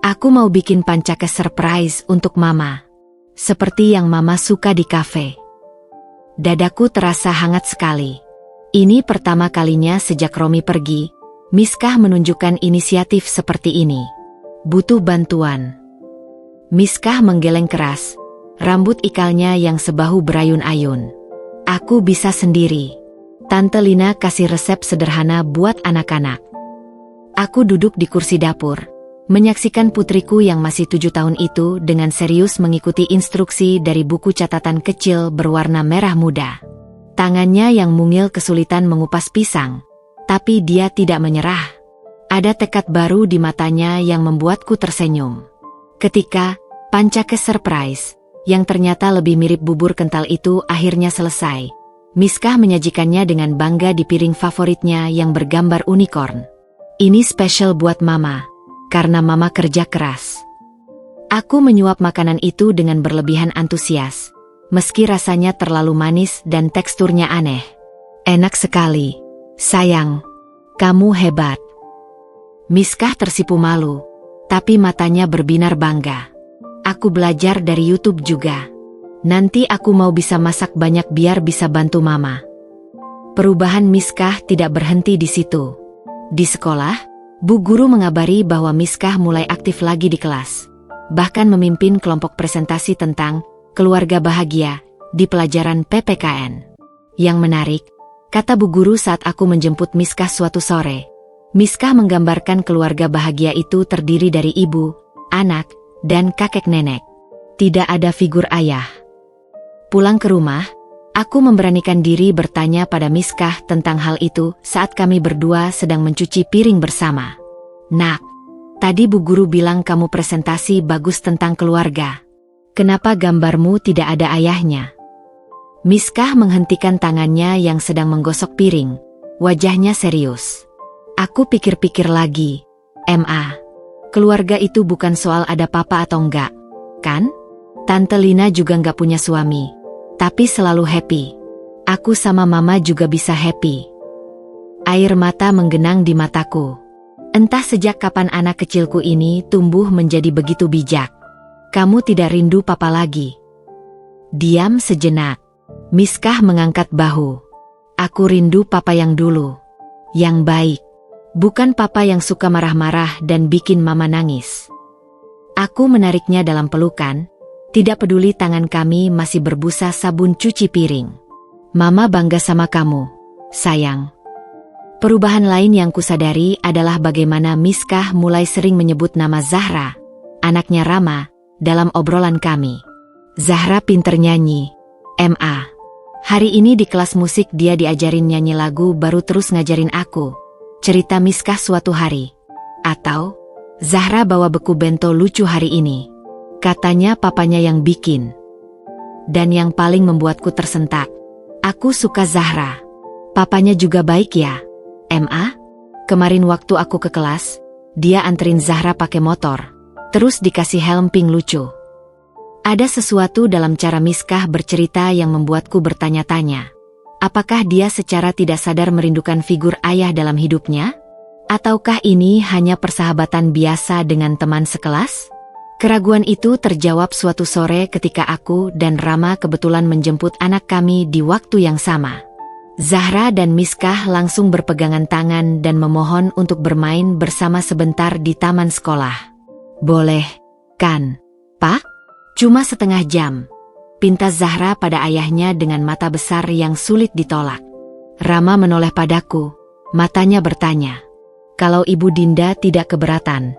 Aku mau bikin pancake surprise untuk Mama. Seperti yang Mama suka di kafe. Dadaku terasa hangat sekali. Ini pertama kalinya sejak Romi pergi, Miskah menunjukkan inisiatif seperti ini. Butuh bantuan. Miskah menggeleng keras, rambut ikalnya yang sebahu berayun-ayun. Aku bisa sendiri. Tante Lina kasih resep sederhana buat anak-anak. Aku duduk di kursi dapur, menyaksikan putriku yang masih 7 tahun itu dengan serius mengikuti instruksi dari buku catatan kecil berwarna merah muda. Tangannya yang mungil kesulitan mengupas pisang, tapi dia tidak menyerah. Ada tekad baru di matanya yang membuatku tersenyum. Ketika pancake surprise, yang ternyata lebih mirip bubur kental itu akhirnya selesai, Miskah menyajikannya dengan bangga di piring favoritnya yang bergambar unicorn. Ini spesial buat Mama, karena Mama kerja keras. Aku menyuap makanan itu dengan berlebihan antusias, meski rasanya terlalu manis dan teksturnya aneh. Enak sekali, sayang. Kamu hebat. Miskah tersipu malu, tapi matanya berbinar bangga. Aku belajar dari YouTube juga. Nanti aku mau bisa masak banyak biar bisa bantu Mama. Perubahan Miskah tidak berhenti di situ. Di sekolah, Bu Guru mengabari bahwa Miskah mulai aktif lagi di kelas. Bahkan memimpin kelompok presentasi tentang keluarga bahagia di pelajaran PPKN. Yang menarik, kata Bu Guru saat aku menjemput Miskah suatu sore, Miskah menggambarkan keluarga bahagia itu terdiri dari ibu, anak, dan kakek nenek. Tidak ada figur ayah. Pulang ke rumah, aku memberanikan diri bertanya pada Miskah tentang hal itu saat kami berdua sedang mencuci piring bersama. Nak, tadi Bu Guru bilang kamu presentasi bagus tentang keluarga. Kenapa gambarmu tidak ada ayahnya? Miskah menghentikan tangannya yang sedang menggosok piring. Wajahnya serius. Aku pikir-pikir lagi. Ma, keluarga itu bukan soal ada papa atau enggak, kan? Tante Lina juga enggak punya suami. Tapi selalu happy. Aku sama Mama juga bisa happy. Air mata menggenang di mataku. Entah sejak kapan anak kecilku ini tumbuh menjadi begitu bijak. Kamu tidak rindu papa lagi? Diam sejenak. Miskah mengangkat bahu. Aku rindu papa yang dulu. Yang baik. Bukan papa yang suka marah-marah dan bikin Mama nangis. Aku menariknya dalam pelukan. Tidak peduli tangan kami masih berbusa sabun cuci piring. Mama bangga sama kamu, sayang. Perubahan lain yang kusadari adalah bagaimana Miskah mulai sering menyebut nama Zahra, anaknya Rama, dalam obrolan kami. Zahra pinter nyanyi. Ma, hari ini di kelas musik dia diajarin nyanyi lagu baru terus ngajarin aku. Cerita Miskah suatu hari. Atau, Zahra bawa beku bento lucu hari ini. Katanya papanya yang bikin. Dan yang paling membuatku tersentak, aku suka Zahra. Papanya juga baik ya, Ma? Kemarin waktu aku ke kelas, dia anterin Zahra pakai motor, terus dikasih helm pink lucu. Ada sesuatu dalam cara Miskah bercerita yang membuatku bertanya-tanya. Apakah dia secara tidak sadar merindukan figur ayah dalam hidupnya? Ataukah ini hanya persahabatan biasa dengan teman sekelas? Keraguan itu terjawab suatu sore ketika aku dan Rama kebetulan menjemput anak kami di waktu yang sama. Zahra dan Miskah langsung berpegangan tangan dan memohon untuk bermain bersama sebentar di taman sekolah. Boleh, kan, Pak? Cuma setengah jam. Pinta Zahra pada ayahnya dengan mata besar yang sulit ditolak. Rama menoleh padaku, matanya bertanya, kalau Ibu Dinda tidak keberatan.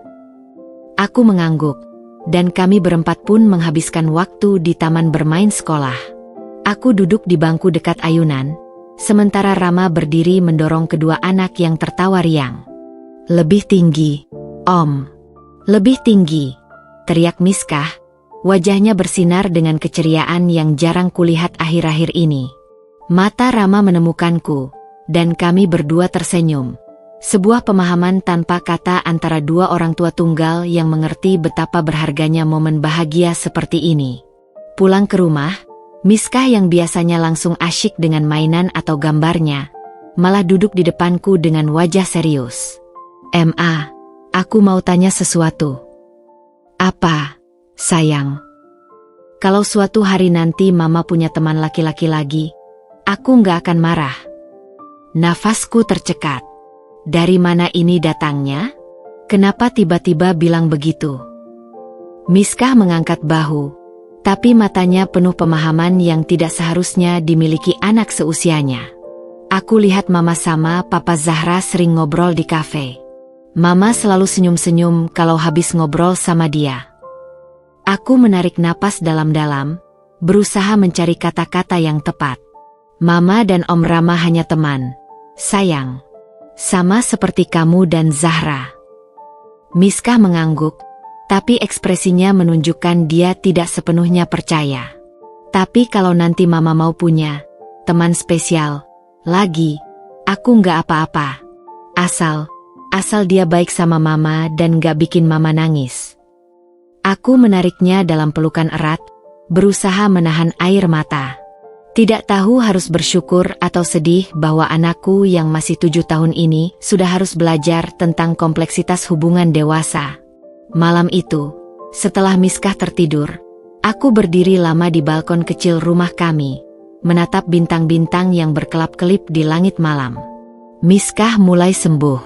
Aku mengangguk. Dan kami berempat pun menghabiskan waktu di taman bermain sekolah. Aku duduk di bangku dekat ayunan, sementara Rama berdiri mendorong kedua anak yang tertawa riang. Lebih tinggi, Om. Lebih tinggi, teriak Miskah. Wajahnya bersinar dengan keceriaan yang jarang kulihat akhir-akhir ini. Mata Rama menemukanku, dan kami berdua tersenyum. Sebuah pemahaman tanpa kata antara dua orang tua tunggal yang mengerti betapa berharganya momen bahagia seperti ini. Pulang ke rumah, Miskah yang biasanya langsung asyik dengan mainan atau gambarnya, malah duduk di depanku dengan wajah serius. "Ma, aku mau tanya sesuatu." "Apa, sayang?" "Kalau suatu hari nanti Mama punya teman laki-laki lagi, aku nggak akan marah." Nafasku tercekat. Dari mana ini datangnya? Kenapa tiba-tiba bilang begitu? Miskah mengangkat bahu, tapi matanya penuh pemahaman yang tidak seharusnya dimiliki anak seusianya. "Aku lihat Mama sama Papa Zahra sering ngobrol di kafe. Mama selalu senyum-senyum kalau habis ngobrol sama dia." Aku menarik napas dalam-dalam, berusaha mencari kata-kata yang tepat. "Mama dan Om Rama hanya teman, sayang. Sama seperti kamu dan Zahra." Miskah mengangguk, tapi ekspresinya menunjukkan dia tidak sepenuhnya percaya. "Tapi kalau nanti Mama mau punya teman spesial lagi, aku nggak apa-apa. Asal dia baik sama Mama dan nggak bikin Mama nangis." Aku menariknya dalam pelukan erat, berusaha menahan air mata. Tidak tahu harus bersyukur atau sedih bahwa anakku yang masih 7 tahun ini sudah harus belajar tentang kompleksitas hubungan dewasa. Malam itu, setelah Miskah tertidur, aku berdiri lama di balkon kecil rumah kami, menatap bintang-bintang yang berkelap-kelip di langit malam. Miskah mulai sembuh.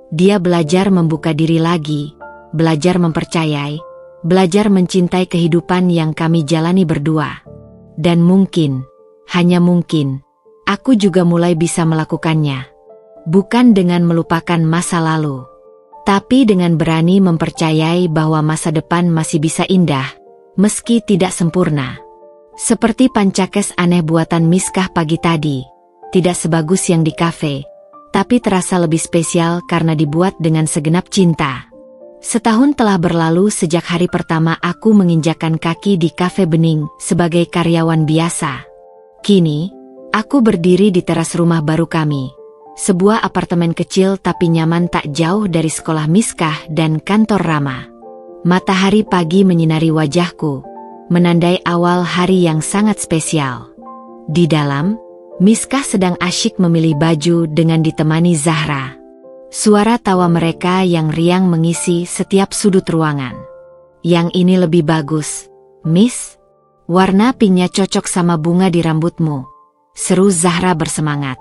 Dia belajar membuka diri lagi, belajar mempercayai, belajar mencintai kehidupan yang kami jalani berdua. Dan mungkin, hanya mungkin, aku juga mulai bisa melakukannya. Bukan dengan melupakan masa lalu, tapi dengan berani mempercayai bahwa masa depan masih bisa indah, meski tidak sempurna. Seperti pancakes aneh buatan Miskah pagi tadi, tidak sebagus yang di kafe, tapi terasa lebih spesial karena dibuat dengan segenap cinta. Setahun telah berlalu sejak hari pertama aku menginjakkan kaki di kafe Bening sebagai karyawan biasa. Kini, aku berdiri di teras rumah baru kami. Sebuah apartemen kecil tapi nyaman tak jauh dari sekolah Miskah dan kantor Rama. Matahari pagi menyinari wajahku, menandai awal hari yang sangat spesial. Di dalam, Miskah sedang asyik memilih baju dengan ditemani Zahra. Suara tawa mereka yang riang mengisi setiap sudut ruangan. "Yang ini lebih bagus, Miss. Warna pinknya cocok sama bunga di rambutmu," seru Zahra bersemangat.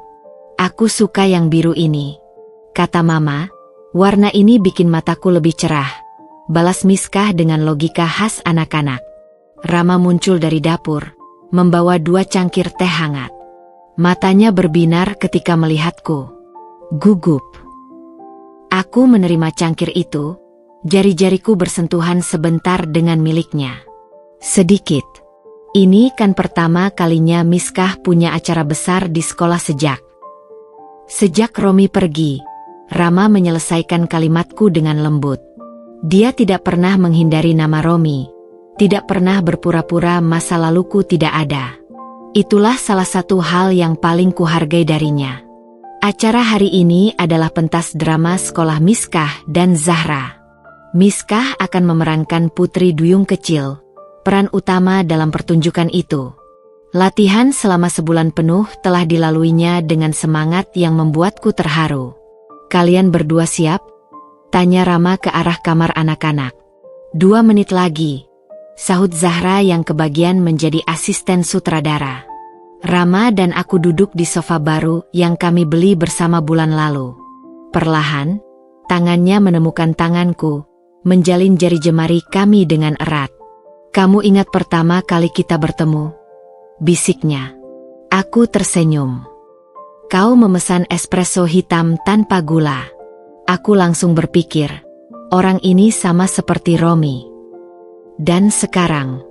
"Aku suka yang biru ini," kata Mama. "Warna ini bikin mataku lebih cerah," balas Miskah dengan logika khas anak-anak. Rama muncul dari dapur, membawa 2 cangkir teh hangat. Matanya berbinar ketika melihatku. Gugup. Aku menerima cangkir itu, jari-jariku bersentuhan sebentar dengan miliknya. Sedikit. Ini kan pertama kalinya Miskah punya acara besar di sekolah Sejak Romi pergi, Rama menyelesaikan kalimatku dengan lembut. Dia tidak pernah menghindari nama Romi, tidak pernah berpura-pura masa laluku tidak ada. Itulah salah satu hal yang paling kuhargai darinya. Acara hari ini adalah pentas drama sekolah Miskah dan Zahra. Miskah akan memerankan putri duyung kecil, peran utama dalam pertunjukan itu. Latihan selama sebulan penuh telah dilaluinya dengan semangat yang membuatku terharu. "Kalian berdua siap?" tanya Rama ke arah kamar anak-anak. 2 menit lagi, sahut Zahra yang kebagian menjadi asisten sutradara. Rama dan aku duduk di sofa baru yang kami beli bersama bulan lalu. Perlahan, tangannya menemukan tanganku, menjalin jari jemari kami dengan erat. "Kamu ingat pertama kali kita bertemu?" bisiknya. Aku tersenyum. "Kau memesan espresso hitam tanpa gula." Aku langsung berpikir, orang ini sama seperti Romi. Dan sekarang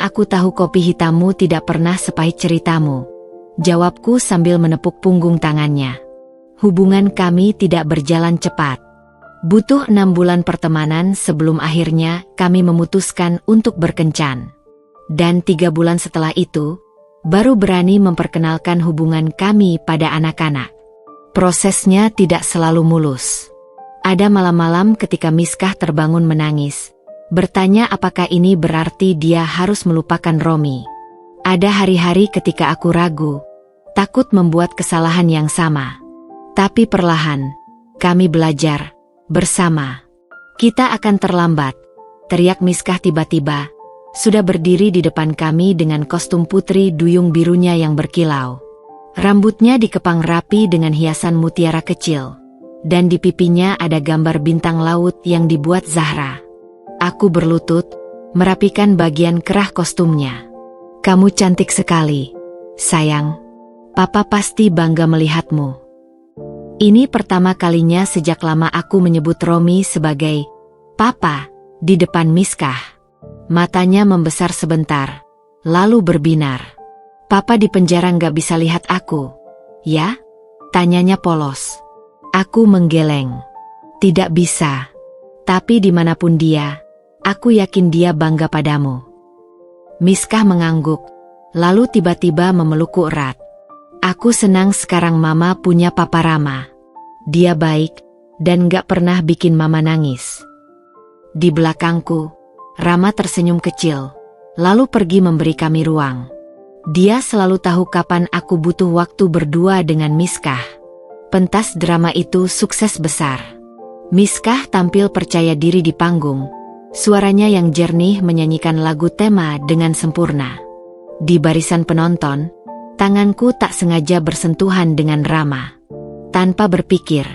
aku tahu kopi hitammu tidak pernah sepahit ceritamu, jawabku sambil menepuk punggung tangannya. Hubungan kami tidak berjalan cepat. Butuh 6 bulan pertemanan sebelum akhirnya kami memutuskan untuk berkencan. Dan 3 bulan setelah itu, baru berani memperkenalkan hubungan kami pada anak-anak. Prosesnya tidak selalu mulus. Ada malam-malam ketika Miskah terbangun menangis, bertanya apakah ini berarti dia harus melupakan Romi. Ada hari-hari ketika aku ragu, takut membuat kesalahan yang sama. Tapi perlahan, kami belajar bersama. Kita akan terlambat, teriak Miskah tiba-tiba, sudah berdiri di depan kami dengan kostum putri duyung birunya yang berkilau. Rambutnya dikepang rapi dengan hiasan mutiara kecil, dan di pipinya ada gambar bintang laut yang dibuat Zahra. Aku berlutut, merapikan bagian kerah kostumnya. Kamu cantik sekali, sayang. Papa pasti bangga melihatmu. Ini pertama kalinya sejak lama aku menyebut Romi sebagai Papa di depan Miskah. Matanya membesar sebentar, lalu berbinar. Papa di penjara nggak bisa lihat aku, ya? Tanyanya polos. Aku menggeleng. Tidak bisa. Tapi dimanapun dia, aku yakin dia bangga padamu. Miskah mengangguk, lalu tiba-tiba memelukku erat. Aku senang sekarang Mama punya Papa Rama. Dia baik, dan gak pernah bikin Mama nangis. Di belakangku, Rama tersenyum kecil, lalu pergi memberi kami ruang. Dia selalu tahu kapan aku butuh waktu berdua dengan Miskah. Pentas drama itu sukses besar. Miskah tampil percaya diri di panggung. Suaranya yang jernih menyanyikan lagu tema dengan sempurna. Di barisan penonton, tanganku tak sengaja bersentuhan dengan Rama. Tanpa berpikir,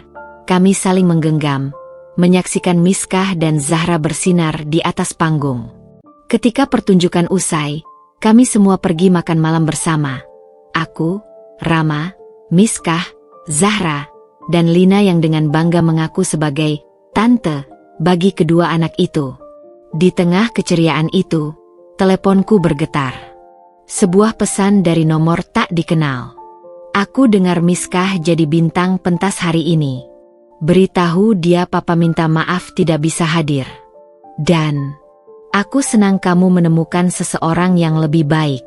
kami saling menggenggam, menyaksikan Miskah dan Zahra bersinar di atas panggung. Ketika pertunjukan usai, kami semua pergi makan malam bersama. Aku, Rama, Miskah, Zahra, dan Lina yang dengan bangga mengaku sebagai tante bagi kedua anak itu. Di tengah keceriaan itu, teleponku bergetar. Sebuah pesan dari nomor tak dikenal. Aku dengar Miskah jadi bintang pentas hari ini. Beritahu dia Papa minta maaf tidak bisa hadir. Dan aku senang kamu menemukan seseorang yang lebih baik.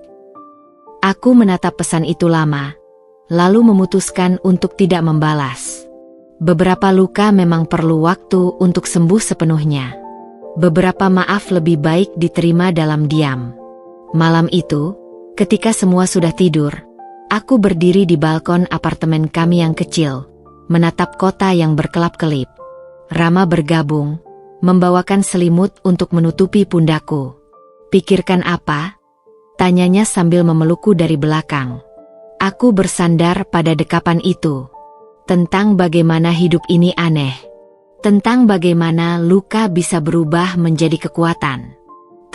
Aku menatap pesan itu lama, lalu memutuskan untuk tidak membalas. Beberapa luka memang perlu waktu untuk sembuh sepenuhnya. Beberapa maaf lebih baik diterima dalam diam. Malam itu, ketika semua sudah tidur, aku berdiri di balkon apartemen kami yang kecil, menatap kota yang berkelap-kelip. Rama bergabung, membawakan selimut untuk menutupi pundakku. Pikirkan apa? Tanyanya sambil memelukku dari belakang. Aku bersandar pada dekapan itu. Tentang bagaimana hidup ini aneh. Tentang bagaimana luka bisa berubah menjadi kekuatan.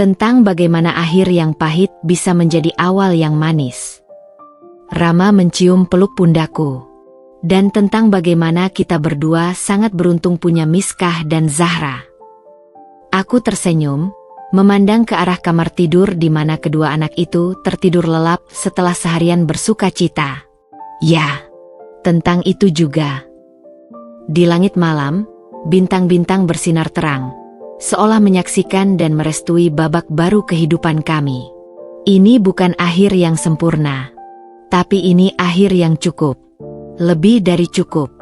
Tentang bagaimana akhir yang pahit bisa menjadi awal yang manis. Rama mencium peluk pundakku. Dan tentang bagaimana kita berdua sangat beruntung punya Miskah dan Zahra. Aku tersenyum, memandang ke arah kamar tidur di mana kedua anak itu tertidur lelap setelah seharian bersuka cita. Ya, tentang itu juga. Di langit malam, bintang-bintang bersinar terang, seolah menyaksikan dan merestui babak baru kehidupan kami. Ini bukan akhir yang sempurna. Tapi ini akhir yang cukup. Lebih dari cukup.